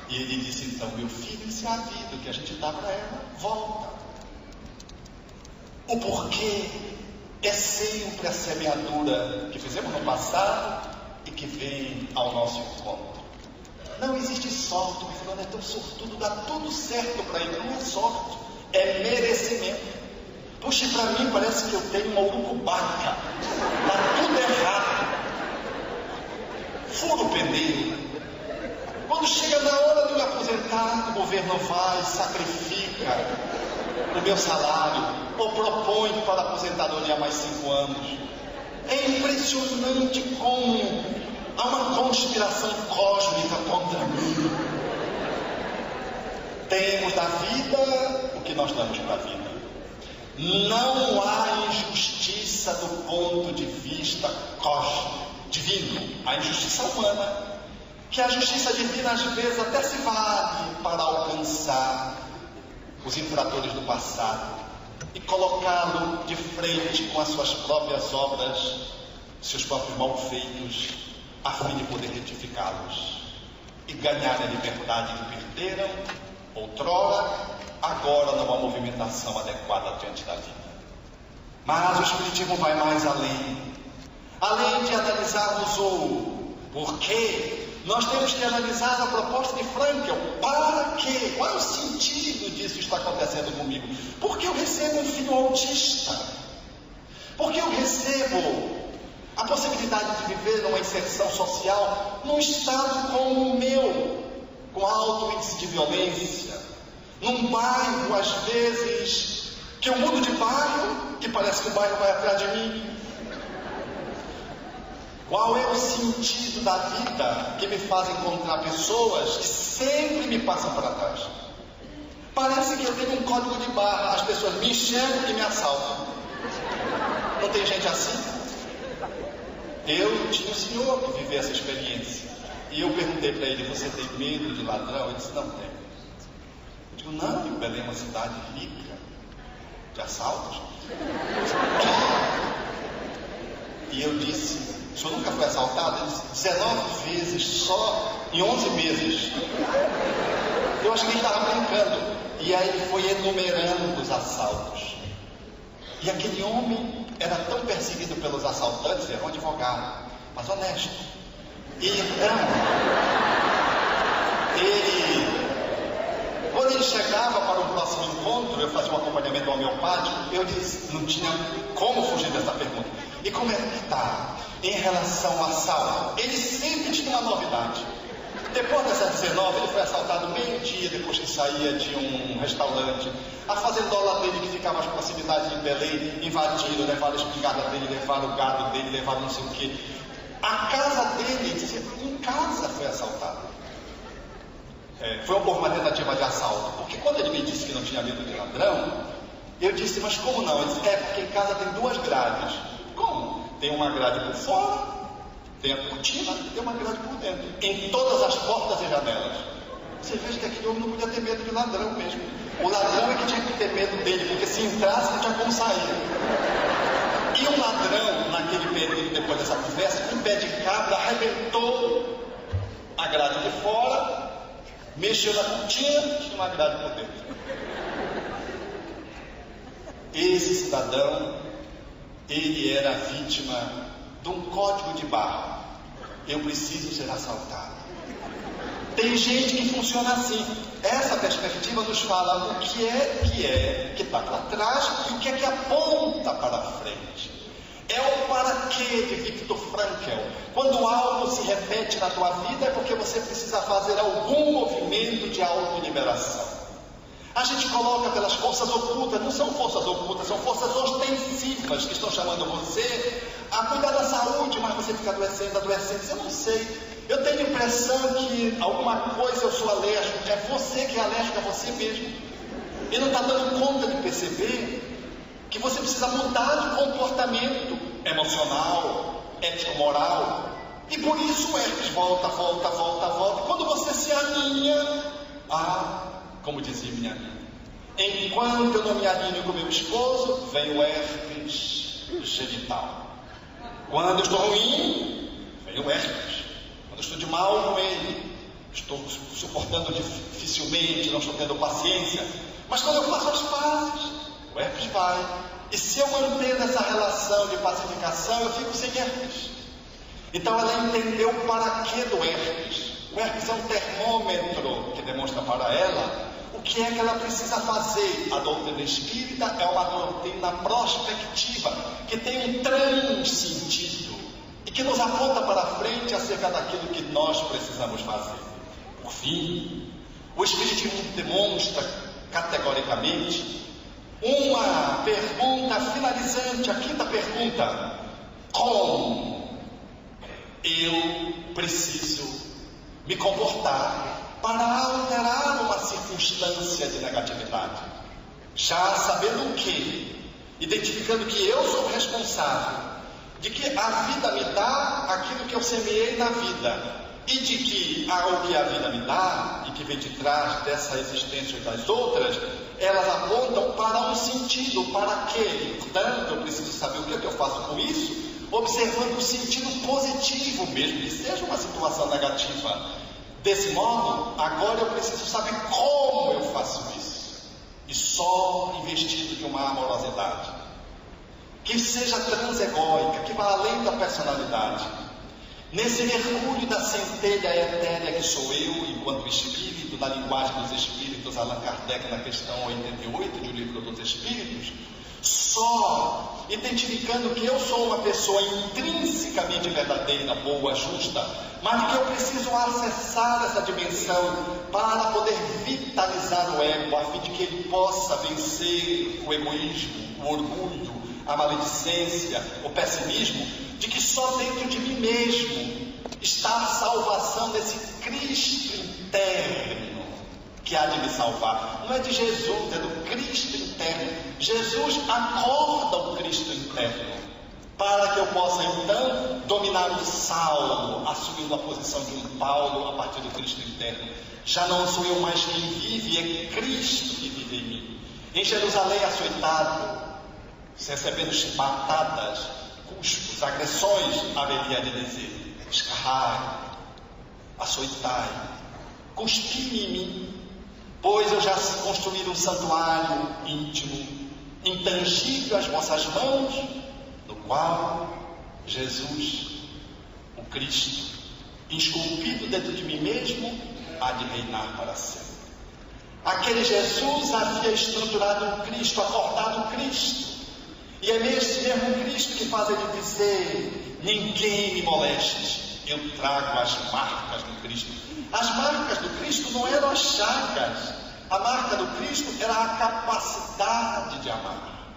E ele disse então: meu filho, isso é a vida, o que a gente dá para ela, volta. O porquê é sempre a semeadura que fizemos no passado e que vem ao nosso encontro. Não existe sorte, o fulano é tão sortudo, dá tudo certo para ele. Não é sorte, é merecimento. Puxa, para mim parece que eu tenho uma urucubaca, dá tudo errado, furo o pneu. Quando chega na hora de me aposentar, o governo vai, sacrifica o meu salário, ou propõe para a aposentadoria mais 5 anos. É impressionante como há uma conspiração cósmica contra mim. Temos da vida o que nós damos para a vida. Não há injustiça do ponto de vista cósmico, divino. Há injustiça humana, que a justiça divina às vezes até se vale para alcançar os infratores do passado e colocá-lo de frente com as suas próprias obras, seus próprios malfeitos, a fim de poder retificá-los e ganhar a liberdade que perderam outrora, agora numa movimentação adequada diante da vida. Mas o Espiritismo vai mais além. Além de analisarmos o porquê, nós temos que analisar a proposta de Frankl. Para quê? Qual é o sentido disso está acontecendo comigo? Por que eu recebo um filho autista? Por que eu recebo a possibilidade de viver numa inserção social num estado como o meu, com alto índice de violência, num bairro, às vezes, que eu mudo de bairro, que parece que o bairro vai atrás de mim? Qual é o sentido da vida que me faz encontrar pessoas que sempre me passam para trás? Parece que eu tenho um código de barra, as pessoas me enxergam e me assaltam. Não tem gente assim? Eu tinha um senhor que viveu essa experiência. E eu perguntei para ele: você tem medo de ladrão? Ele disse: não tenho. Eu digo: não, e Belém é uma cidade rica de assaltos. E eu disse: o senhor nunca foi assaltado? Ele disse: 19 vezes, só em 11 meses. Eu achei que ele estava brincando. E aí ele foi enumerando os assaltos. E aquele homem era tão perseguido pelos assaltantes, era um advogado, mas honesto. E então, quando ele chegava para o próximo encontro, eu fazia um acompanhamento homeopático, eu disse, não tinha como fugir dessa pergunta: e como é que está em relação ao assalto? Ele sempre tinha uma novidade. Depois dessas 19, ele foi assaltado meio-dia, depois que saía de um restaurante. A fazendola dele, que ficava às proximidades de Belém, invadiram, levaram a espingarda dele, levaram o gado dele, levaram não sei o quê. A casa dele, dizia, em casa foi assaltada. Foi uma tentativa de assalto. Porque quando ele me disse que não tinha medo de ladrão, eu disse: mas como não? Ele disse: porque em casa tem 2 grades. Como? Tem uma grade por fora, tem a cortina e tem uma grade por dentro, em todas as portas e janelas. Você veja que aquele homem não podia ter medo de ladrão mesmo. O ladrão é que tinha que ter medo dele, porque se entrasse não tinha como sair. E o ladrão, naquele período, depois dessa conversa, com um pé de cabra, arrebentou a grade de fora, mexeu na cortina, tinha uma grade por dentro. Esse cidadão, ele era vítima de um código de barra: eu preciso ser assaltado. Tem gente que funciona assim. Essa perspectiva nos fala o que está para trás e o que é que aponta para frente. É o para quê de Viktor Frankl. Quando algo se repete na tua vida é porque você precisa fazer algum movimento de autoliberação. A gente coloca pelas forças ocultas. Não são forças ocultas, são forças ostensivas que estão chamando você a cuidar da saúde, mas você fica adoecendo. Eu não sei. Eu tenho a impressão que alguma coisa eu sou alérgico. É você que é alérgico a você mesmo. E não está dando conta de perceber que você precisa mudar de comportamento emocional, ético-moral. E por isso o herpes volta. E quando você se alinha como dizia minha amiga, enquanto eu não me alinho com meu esposo, vem o herpes genital. Quando eu estou ruim, vem o herpes. Quando eu estou de mal com ele, estou suportando dificilmente, não estou tendo paciência. Mas quando eu faço as pazes, o herpes vai. E se eu manter essa relação de pacificação, eu fico sem herpes. Então ela entendeu o para quê do herpes. O herpes é um termômetro que demonstra para ela o que é que ela precisa fazer. A doutrina espírita é uma doutrina prospectiva, que tem um transentido e que nos aponta para frente acerca daquilo que nós precisamos fazer. Por fim, o Espiritismo demonstra categoricamente uma pergunta finalizante, a quinta pergunta: como eu preciso me comportar para alterar uma circunstância de negatividade? Já sabendo o que, identificando que eu sou responsável, de que a vida me dá aquilo que eu semeei na vida, e de que o que a vida me dá, e que vem de trás dessa existência e das outras, elas apontam para um sentido, para quê? Portanto, eu preciso saber o que é que eu faço com isso, observando o sentido positivo, mesmo que seja uma situação negativa. Desse modo, agora eu preciso saber como eu faço isso, e só investido de uma amorosidade que seja transegóica, que vá além da personalidade. Nesse mergulho da centelha etérea que sou eu, enquanto espírito, na linguagem dos espíritos, Allan Kardec, na questão 88 do Livro dos Espíritos, só identificando que eu sou uma pessoa intrinsecamente verdadeira, boa, justa, mas que eu preciso acessar essa dimensão para poder vitalizar o ego, a fim de que ele possa vencer o egoísmo, o orgulho, a maledicência, o pessimismo, de que só dentro de mim mesmo está a salvação desse Cristo interno que há de me salvar. Não é de Jesus, é do Cristo interno. Jesus acorda o Cristo interno para que eu possa então dominar o Saulo, assumindo a posição de um Paulo a partir do Cristo interno. Já não sou eu mais quem vive, é Cristo que vive em mim. Em Jerusalém açoitado, recebendo chibatadas, cuspos, agressões, haveria de dizer: escarrai, açoitai, cuspi em mim, pois eu já construí um santuário íntimo, intangível às vossas mãos, no qual Jesus, o Cristo, esculpido dentro de mim mesmo, há de reinar para sempre. Aquele Jesus havia estruturado um Cristo, acordado um Cristo. E é esse mesmo Cristo que faz ele dizer: ninguém me moleste, eu trago as marcas do Cristo. As marcas do Cristo não eram as chagas, a marca do Cristo era a capacidade de amar.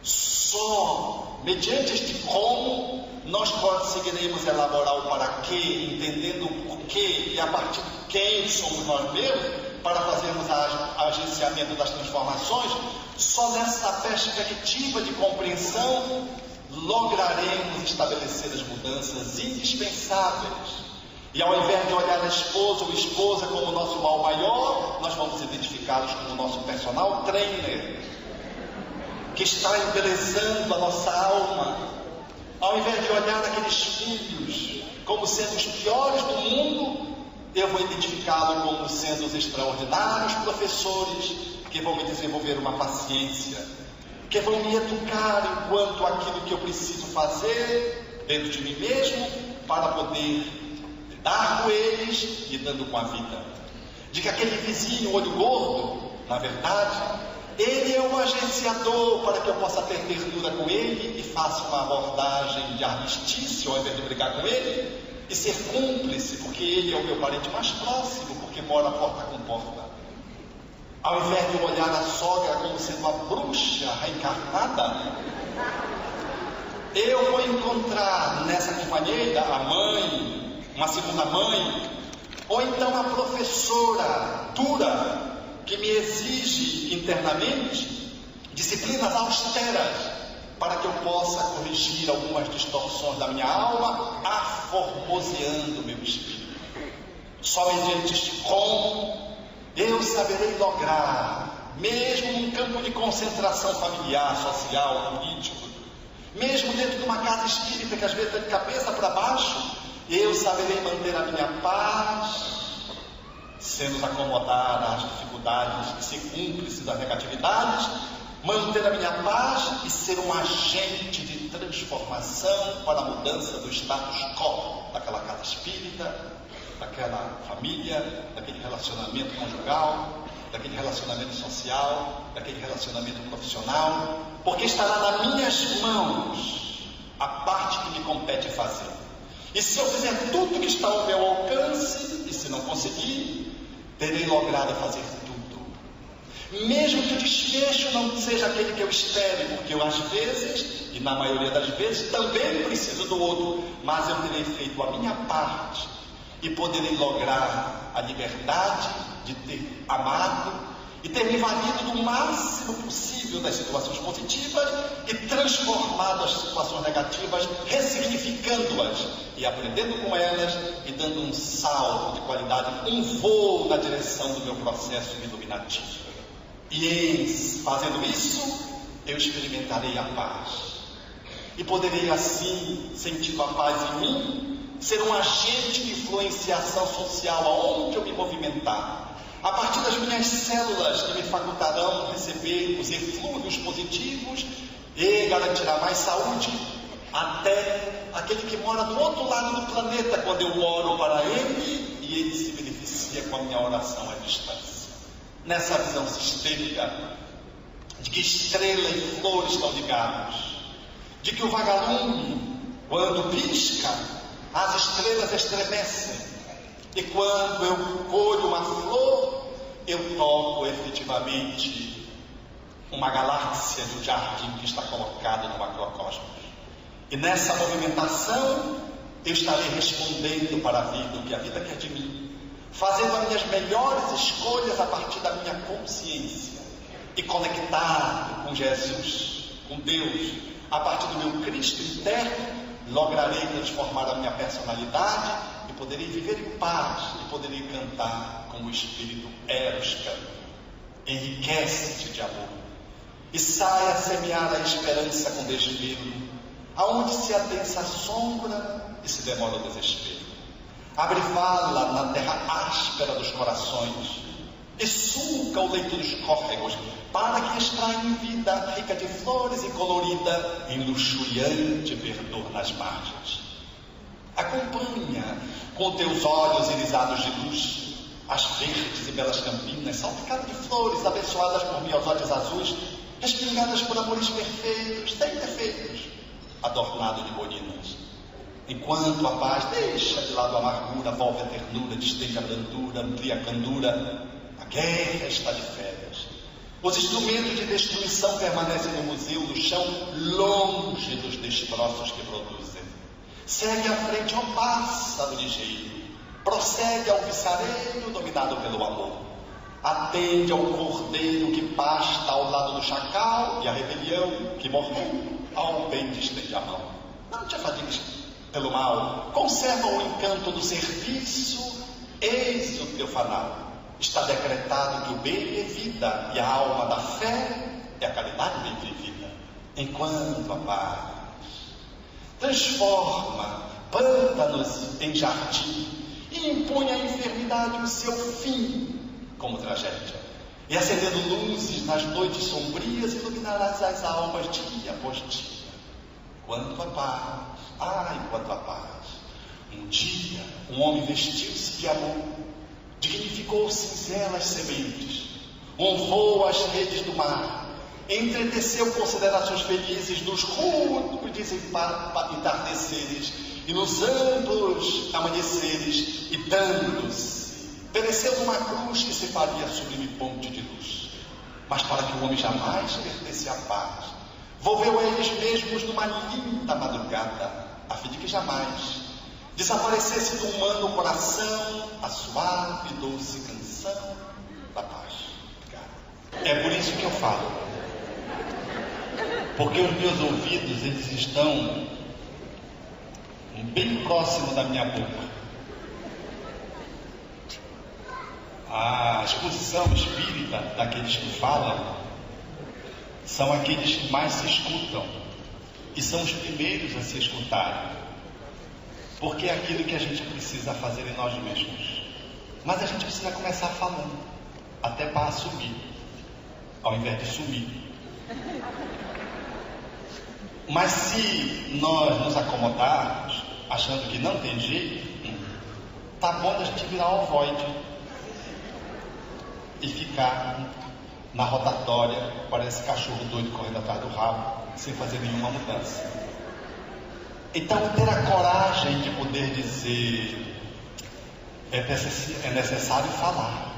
Só mediante este como nós conseguiremos elaborar o para quê, entendendo o porquê e a partir de quem somos nós mesmos, para fazermos o agenciamento das transformações. Só nessa perspectiva de compreensão lograremos estabelecer as mudanças indispensáveis. E ao invés de olhar a esposa ou esposa como o nosso mal maior, nós vamos identificá-los como o nosso personal trainer, que está embelezando a nossa alma. Ao invés de olhar aqueles filhos como sendo os piores do mundo, eu vou identificá-lo como sendo os extraordinários professores que vão me desenvolver uma paciência, que vão me educar enquanto aquilo que eu preciso fazer dentro de mim mesmo para poder lidar com eles, lidando com a vida. De que aquele vizinho olho gordo, na verdade, ele é um agenciador para que eu possa ter ternura com ele e faça uma abordagem de armistício ao invés de brigar com ele e ser cúmplice, porque ele é o meu parente mais próximo, porque mora porta com porta. Ao invés de olhar a sogra como sendo uma bruxa reencarnada, eu vou encontrar nessa companheira a mãe, uma segunda mãe, ou então a professora dura, que me exige internamente disciplinas austeras, para que eu possa corrigir algumas distorções da minha alma, aformoseando o meu espírito. Só mediante este como eu saberei lograr, mesmo num campo de concentração familiar, social, político, mesmo dentro de uma casa espírita que às vezes está de cabeça para baixo, eu saberei manter a minha paz, sem nos acomodar às dificuldades e ser cúmplices das negatividades, manter a minha paz e ser um agente de transformação para a mudança do status quo daquela casa espírita, daquela família, daquele relacionamento conjugal, daquele relacionamento social, daquele relacionamento profissional, porque estará nas minhas mãos a parte que me compete fazer. E se eu fizer tudo que está ao meu alcance, e se não conseguir, terei logrado fazer tudo. Mesmo que o desfecho não seja aquele que eu espere, porque eu às vezes, e na maioria das vezes, também preciso do outro, mas eu terei feito a minha parte e poderei lograr a liberdade de ter amado e ter me valido do máximo possível das situações positivas e transformado as situações negativas, ressignificando-as e aprendendo com elas e dando um salto de qualidade, um voo na direção do meu processo iluminativo. E em fazendo isso, eu experimentarei a paz e poderei assim, sentindo a paz em mim, ser um agente de influenciação social aonde eu me movimentar, a partir das minhas células que me facultarão receber os eflúvios positivos e garantirá mais saúde até aquele que mora do outro lado do planeta, quando eu oro para ele e ele se beneficia com a minha oração à distância. Nessa visão sistêmica de que estrela e flor estão ligados, de que o vagalume, quando pisca, as estrelas estremecem, e quando eu colho uma flor, eu toco efetivamente uma galáxia de um jardim que está colocado no macrocosmos. E nessa movimentação, eu estarei respondendo para a vida o que a vida quer de mim, fazendo as minhas melhores escolhas a partir da minha consciência e conectado com Jesus, com Deus, a partir do meu Cristo interno, lograrei transformar a minha personalidade e poderei viver em paz e poderei cantar como o Espírito Eros canta. Enriquece-te de amor e saia a semear a esperança com desvelo, aonde se adensa a sombra e se demora o desespero. Abre vala na terra áspera dos corações e sulca o leito dos córregos, para que extraia vida rica de flores e colorida em luxuriante verdor nas margens. Acompanha com teus olhos irisados de luz as verdes e belas campinas, salpicadas de flores, abençoadas por miosótis azuis, respingadas por amores perfeitos, sem defeitos, adornado de boninas. Enquanto a paz deixa de lado a amargura, volve a ternura, distende a brandura, amplia a candura, a guerra está de férias. Os instrumentos de destruição permanecem no museu, no chão, longe dos destroços que produzem. Segue à frente ao pássaro ligeiro, prossegue ao viçareiro dominado pelo amor. Atende ao cordeiro que pasta ao lado do chacal e a rebelião que morreu ao bem distende a mão. Não te afadigues pelo mal, conserva o encanto do serviço, eis o teu fanal. Está decretado que o bem é vida e a alma da fé é a caridade bem vivida. Enquanto a paz transforma pântanos em jardim e impõe à enfermidade o seu fim como tragédia, e acendendo luzes nas noites sombrias, iluminarás as almas dia após dia. Quanto a paz, quanto a paz. Um dia, um homem vestiu-se de amor, dignificou singelas sementes, honrou as redes do mar, entreteceu considerações felizes nos rudes entardeceres e nos amplos amanheceres, e dando-se, pereceu numa cruz que se faria sublime ponte de luz. Mas para que o homem jamais perdesse a paz, volveu a eles mesmos numa linda madrugada, a fim de que jamais desaparecesse do humano coração a suave e doce canção da paz. É por isso que eu falo, porque os meus ouvidos, eles estão bem próximo da minha boca. A exposição espírita daqueles que falam são aqueles que mais se escutam e são os primeiros a se escutarem, porque é aquilo que a gente precisa fazer em nós mesmos. Mas a gente precisa começar falando, até para assumir, ao invés de sumir. Mas se nós nos acomodarmos, achando que não tem jeito, tá bom da gente virar o ovoide e ficar na rotatória, parece cachorro doido correndo atrás do rabo, sem fazer nenhuma mudança. Então, ter a coragem de poder dizer: é necessário falar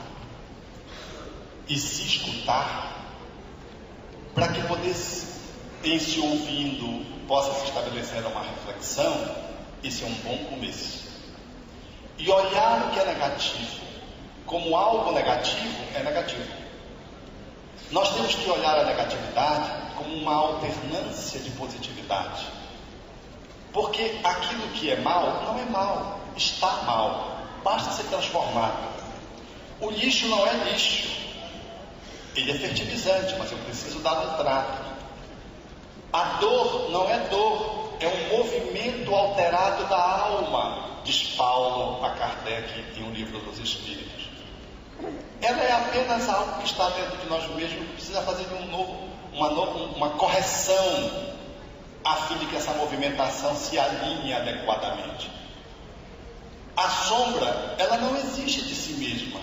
e se escutar, para que poder, em se ouvindo, possa se estabelecer uma reflexão. Isso é um bom começo. E olhar o que é negativo como algo negativo é negativo. Nós temos que olhar a negatividade como uma alternância de positividade, porque aquilo que é mal não é mal, está mal, basta ser transformado. O lixo não é lixo, ele é fertilizante, mas eu preciso dar um trato. A dor não é dor, é um movimento alterado da alma, diz Paulo a Kardec em um livro dos Espíritos. Ela é apenas algo que está dentro de nós mesmos, que precisa fazer uma correção, a fim de que essa movimentação se alinhe adequadamente. A sombra, ela não existe de si mesma,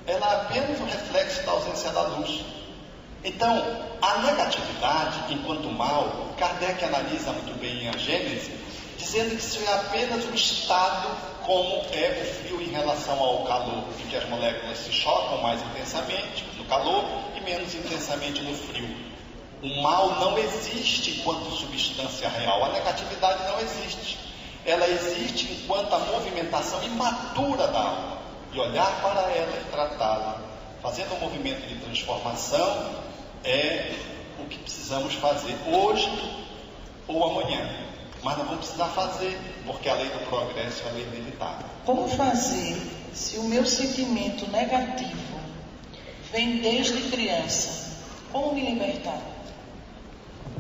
ela é apenas um reflexo da ausência da luz. Então, a negatividade, enquanto mal, Kardec analisa muito bem em A Gênese, dizendo que isso é apenas um estado, como é o frio em relação ao calor, em que as moléculas se chocam mais intensamente no calor e menos intensamente no frio. O mal não existe enquanto substância real, a negatividade não existe. Ela existe enquanto a movimentação imatura da alma, e olhar para ela e tratá-la, fazendo um movimento de transformação, é o que precisamos fazer hoje ou amanhã. Mas não vamos precisar fazer, porque a lei do progresso é a lei inevitável. Como fazer se o meu sentimento negativo vem desde criança? Como me libertar?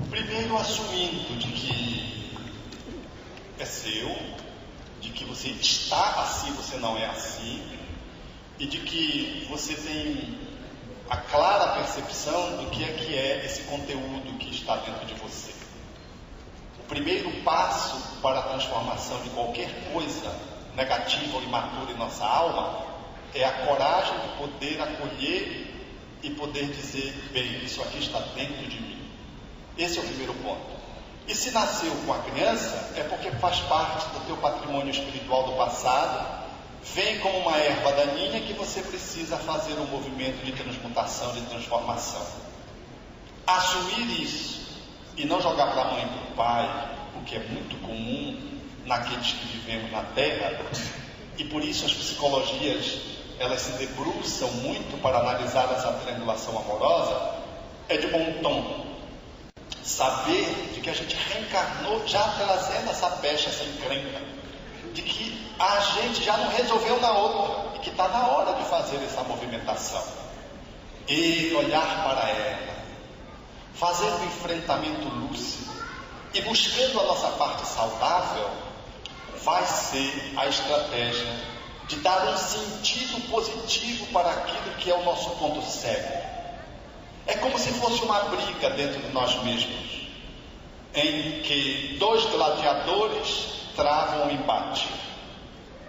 Primeiro, assumindo de que é seu, de que você está assim, você não é assim, e de que você tem a clara percepção do que é esse conteúdo que está dentro de você. O primeiro passo para a transformação de qualquer coisa negativa ou imatura em nossa alma é a coragem de poder acolher e poder dizer: bem, isso aqui está dentro de mim. Esse é o primeiro ponto. E se nasceu com a criança, é porque faz parte do teu patrimônio espiritual do passado, vem como uma erva daninha que você precisa fazer um movimento de transmutação, de transformação. Assumir isso e não jogar para a mãe e para o pai, o que é muito comum naqueles que vivemos na Terra, e por isso as psicologias, elas se debruçam muito para analisar essa triangulação amorosa, é de bom tom saber de que a gente reencarnou já trazendo essa pecha, essa encrenca, de que a gente já não resolveu na outra, e que está na hora de fazer essa movimentação e olhar para ela, fazendo um enfrentamento lúcido e buscando a nossa parte saudável, vai ser a estratégia de dar um sentido positivo para aquilo que é o nosso ponto cego. É como se fosse uma briga dentro de nós mesmos, em que dois gladiadores travam um embate.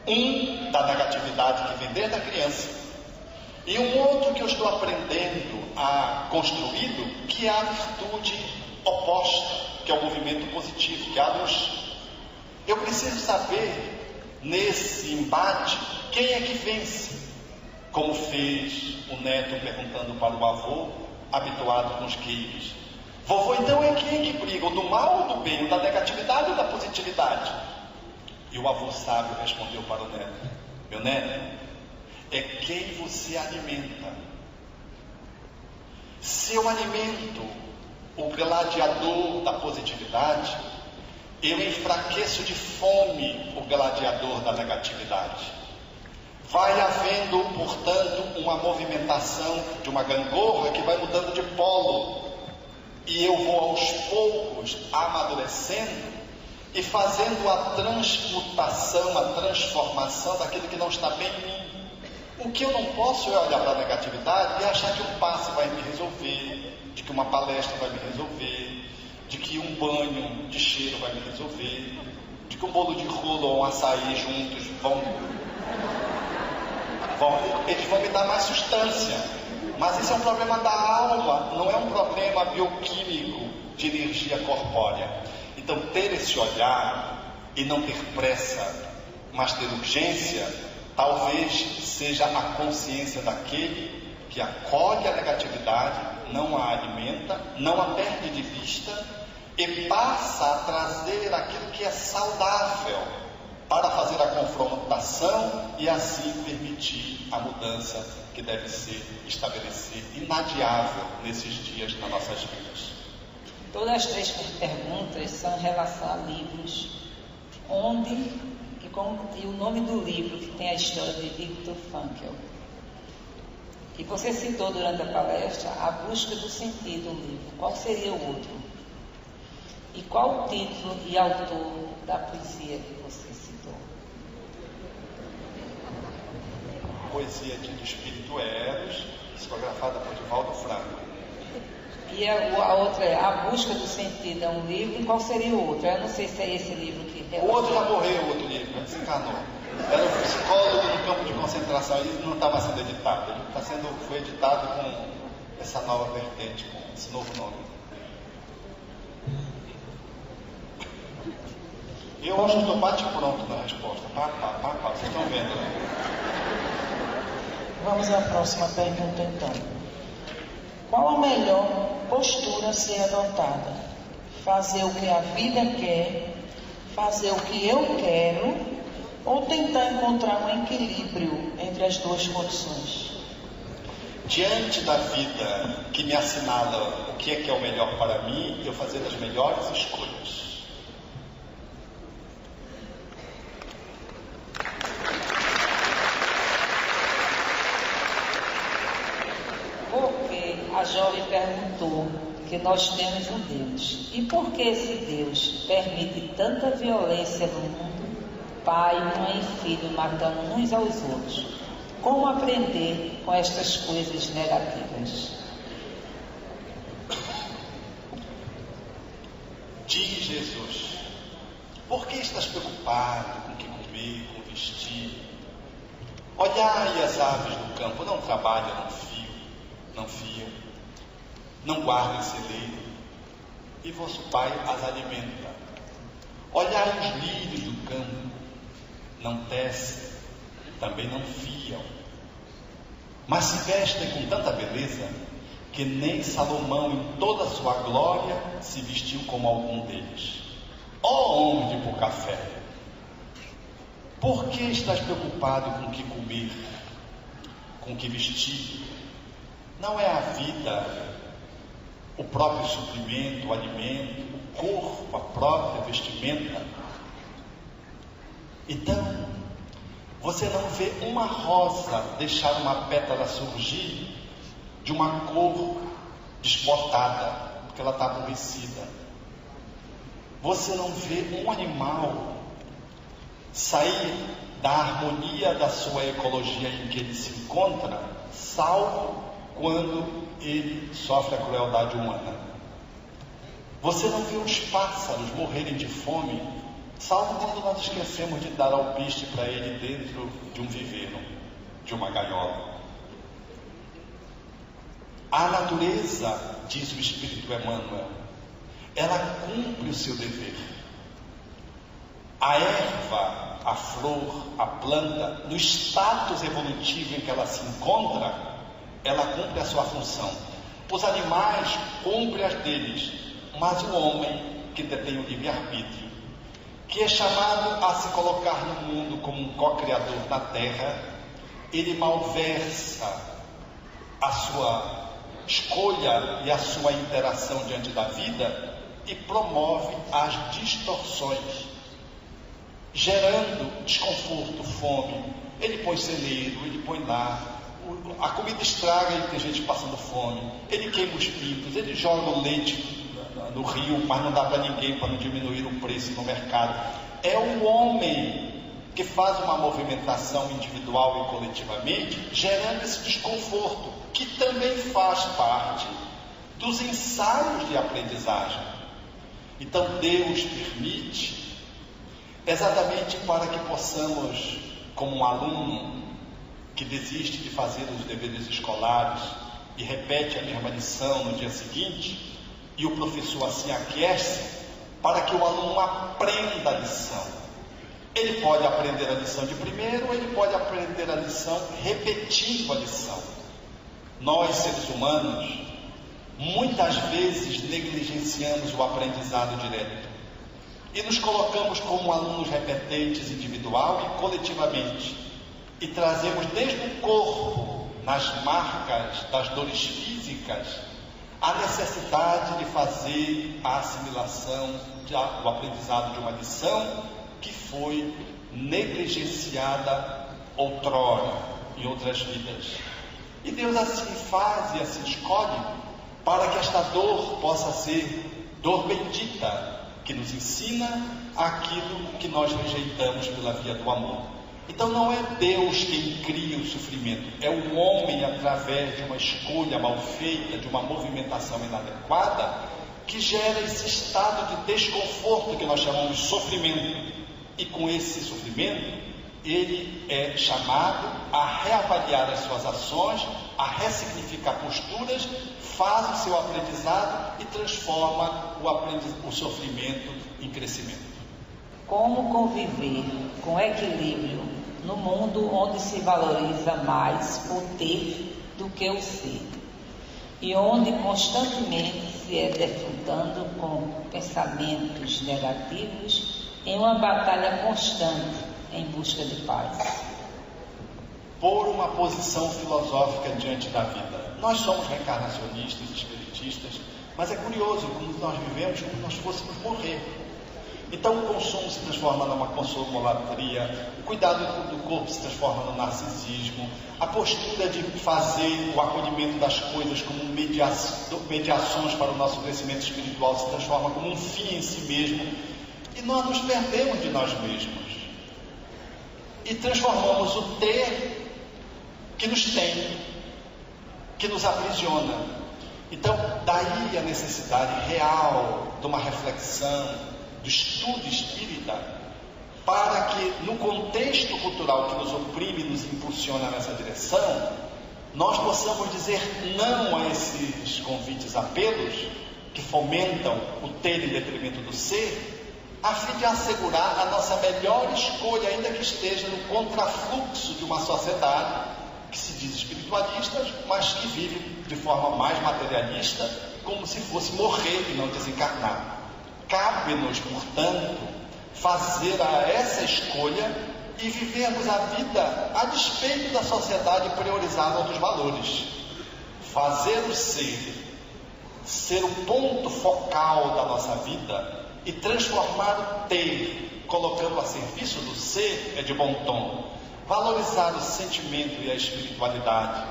Um da negatividade que vem desde a criança, e um outro que eu estou aprendendo a construir, que é a virtude oposta, que é o movimento positivo, que é a luz. Eu preciso saber, nesse embate, quem é que vence, como fez o neto perguntando para o avô, habituado com os queijos: vovô, então é quem que briga, o do mal ou do bem, o da negatividade ou da positividade? E o avô sábio respondeu para o neto: meu neto, é quem você alimenta. Se eu alimento o gladiador da positividade, eu enfraqueço de fome o gladiador da negatividade. Vai havendo, portanto, uma movimentação de uma gangorra que vai mudando de polo. E eu vou aos poucos amadurecendo e fazendo a transmutação, a transformação daquilo que não está bem em mim. O que eu não posso é olhar para a negatividade e achar que um passe vai me resolver, de que uma palestra vai me resolver, de que um banho de cheiro vai me resolver, de que um bolo de rolo ou um açaí juntos eles vão me dar mais substância. Mas isso é um problema da alma, não é um problema bioquímico de energia corpórea. Então, ter esse olhar e não ter pressa, mas ter urgência, talvez seja a consciência daquele que acolhe a negatividade, não a alimenta, não a perde de vista e passa a trazer aquilo que é saudável para fazer a confrontação e assim permitir a mudança que deve ser estabelecida, inadiável nesses dias nas nossas vidas. Todas as 3 perguntas são em relação a livros, onde e o nome do livro que tem a história de Viktor Frankl. E você citou durante a palestra A Busca do Sentido, um livro. Qual seria o outro? E qual o título e autor da poesia que você citou? Poesia de Espírito Eros, psicografada por Divaldo Franco. E a outra é A Busca do Sentido, é um livro, e qual seria o outro? Eu não sei se é esse livro que... O outro já morreu, o outro livro, desencarnou. Era um psicólogo no campo de concentração, ele não estava sendo editado, ele foi editado com essa nova vertente, com esse novo nome. Eu acho que estou bate-pronto na resposta. Vocês estão vendo, né? Vamos à próxima pergunta, então. Qual a melhor postura a ser adotada? Fazer o que a vida quer, fazer o que eu quero, ou tentar encontrar um equilíbrio entre as duas condições? Diante da vida que me assinala o que é o melhor para mim, eu fazer as melhores escolhas. Porque a jovem perguntou que nós temos um Deus. E por que esse Deus permite tanta violência no mundo? Pai, mãe e filho matando uns aos outros. Como aprender com estas coisas negativas? Diz Jesus: por que estás preocupado com o que comer, com o vestir? Olhai as aves do campo, não trabalham, não fiam, não guardam celeiro, e vosso Pai as alimenta. Olhai os lírios do campo, não tecem, também não fiam, mas se vestem com tanta beleza que nem Salomão em toda a sua glória se vestiu como algum deles. Ó homem de pouca fé, por que estás preocupado com o que comer, com o que vestir? Não é a vida, o próprio suprimento, o alimento, o corpo, a própria vestimenta? Então, você não vê uma rosa deixar uma pétala surgir de uma cor desbotada, porque ela está aborrecida. Você não vê um animal sair da harmonia da sua ecologia em que ele se encontra, salvo quando ele sofre a crueldade humana. Você não vê os pássaros morrerem de fome, salvo quando nós esquecemos de dar alpiste para ele dentro de um viveiro, de uma gaiola. A natureza, diz o Espírito Emmanuel, ela cumpre o seu dever. A erva, a flor, a planta, no status evolutivo em que ela se encontra, ela cumpre a sua função. Os animais cumprem as deles, mas o homem, que detém o livre-arbítrio, que é chamado a se colocar no mundo como um co-criador na terra, ele malversa a sua escolha e a sua interação diante da vida e promove as distorções, gerando desconforto, fome, Ele põe celeiro, ele põe lá, a comida estraga e tem gente passando fome, ele queima os pintos, ele joga o leite no rio, mas não dá para ninguém, para não diminuir o preço no mercado. É o homem que faz uma movimentação individual e coletivamente, gerando esse desconforto, que também faz parte dos ensaios de aprendizagem. Então Deus permite, exatamente para que possamos, como um aluno que desiste de fazer os deveres escolares e repete a mesma lição no dia seguinte, e o professor assim aquece, para que o aluno aprenda a lição. Ele pode aprender a lição de primeiro, ou ele pode aprender a lição repetindo a lição. Nós, seres humanos, muitas vezes negligenciamos o aprendizado direto e nos colocamos como alunos repetentes individual e coletivamente, e trazemos desde o corpo, nas marcas das dores físicas, a necessidade de fazer a assimilação do aprendizado de uma lição que foi negligenciada outrora, em outras vidas. E Deus assim faz e assim escolhe, para que esta dor possa ser dor bendita, que nos ensina aquilo que nós rejeitamos pela via do amor. Então não é Deus quem cria o sofrimento, é o homem, através de uma escolha mal feita, de uma movimentação inadequada, que gera esse estado de desconforto que nós chamamos de sofrimento. E com esse sofrimento, ele é chamado a reavaliar as suas ações, a ressignificar posturas, faz o seu aprendizado e transforma o sofrimento em crescimento. Como conviver com equilíbrio no mundo onde se valoriza mais o ter do que o ser, e onde constantemente se é defrontando com pensamentos negativos em uma batalha constante em busca de paz? Por uma posição filosófica diante da vida. Nós somos reencarnacionistas, espiritistas, mas é curioso como nós vivemos como nós fôssemos morrer. Então o consumo se transforma numa consumolatria, o cuidado do corpo se transforma no narcisismo, a postura de fazer o acolhimento das coisas como mediações para o nosso crescimento espiritual se transforma como um fim em si mesmo, e nós nos perdemos de nós mesmos e transformamos o ter que nos tem, que nos aprisiona. Então daí a necessidade real de uma reflexão, do estudo espírita, para que no contexto cultural que nos oprime e nos impulsiona nessa direção, nós possamos dizer não a esses convites, apelos que fomentam o ter em detrimento do ser, a fim de assegurar a nossa melhor escolha, ainda que esteja no contrafluxo de uma sociedade que se diz espiritualista, mas que vive de forma mais materialista, como se fosse morrer e não desencarnar. Cabe-nos, portanto, fazer essa escolha e vivermos a vida a despeito da sociedade priorizar outros valores. Fazer o ser o ponto focal da nossa vida e transformar o ter, colocando a serviço do ser, é de bom tom. Valorizar o sentimento e a espiritualidade,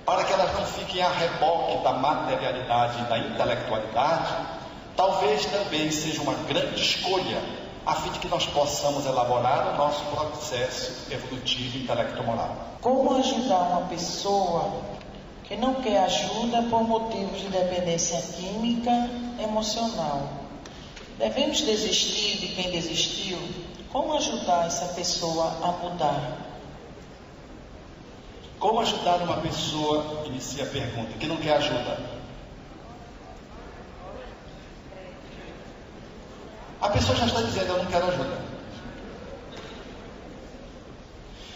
para que elas não fiquem a reboque da materialidade e da intelectualidade, talvez também seja uma grande escolha, a fim de que nós possamos elaborar o nosso processo evolutivo intelecto-moral. Como ajudar uma pessoa que não quer ajuda por motivos de dependência química, emocional? Devemos desistir de quem desistiu? Como ajudar essa pessoa a mudar? Como ajudar uma pessoa, inicia a pergunta, que não quer ajuda? A pessoa já está dizendo, eu não quero ajuda.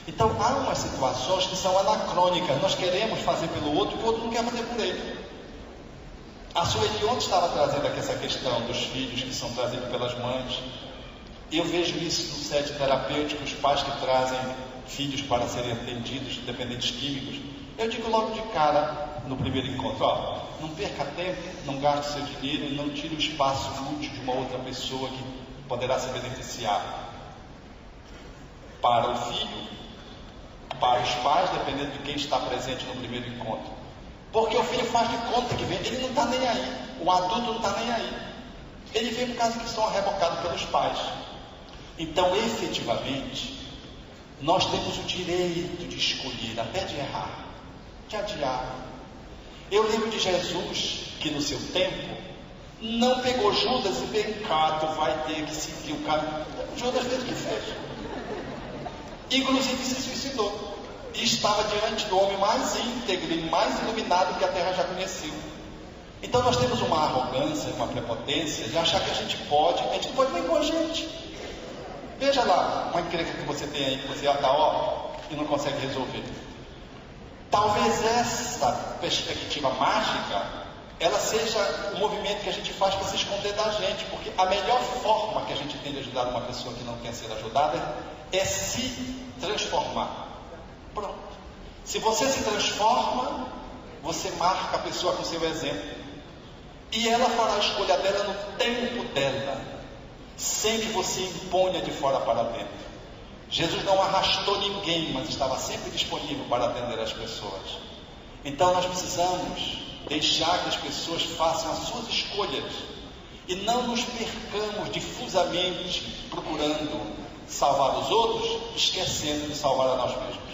Então há umas situações que são anacrônicas. Nós queremos fazer pelo outro, que o outro não quer fazer por ele. A Sueli ontem estava trazendo aqui essa questão dos filhos que são trazidos pelas mães. Eu vejo isso no set terapêutico, os pais que trazem filhos para serem atendidos, dependentes químicos. Eu digo logo de cara, no primeiro encontro, não perca tempo, não gaste seu dinheiro e não tire o espaço útil de uma outra pessoa que poderá se beneficiar para o filho para os pais, dependendo de quem está presente no primeiro encontro. Porque o filho faz de conta que vem, ele não está nem aí, o adulto não está nem aí. Ele vem por causa que são rebocados pelos pais. Então, efetivamente, nós temos o direito de escolher, até de errar, de adiar. Eu lembro de Jesus, que no seu tempo, não pegou Judas e vem cá, tu vai ter que seguir o caminho. Judas fez o que fez. Inclusive se suicidou. E estava diante do homem mais íntegro e mais iluminado que a terra já conheceu. Então nós temos uma arrogância, uma prepotência de achar que a gente não pode nem pôr gente. Veja lá, uma encrenca que você tem aí, que você está e não consegue resolver. Talvez essa perspectiva mágica, ela seja o movimento que a gente faz para se esconder da gente, porque a melhor forma que a gente tem de ajudar uma pessoa que não quer ser ajudada é se transformar. Pronto. Se você se transforma, você marca a pessoa com seu exemplo. E ela fará a escolha dela no tempo dela, sem que você imponha de fora para dentro. Jesus não arrastou ninguém, mas estava sempre disponível para atender as pessoas. Então nós precisamos deixar que as pessoas façam as suas escolhas e não nos percamos difusamente procurando salvar os outros, esquecendo de salvar a nós mesmos.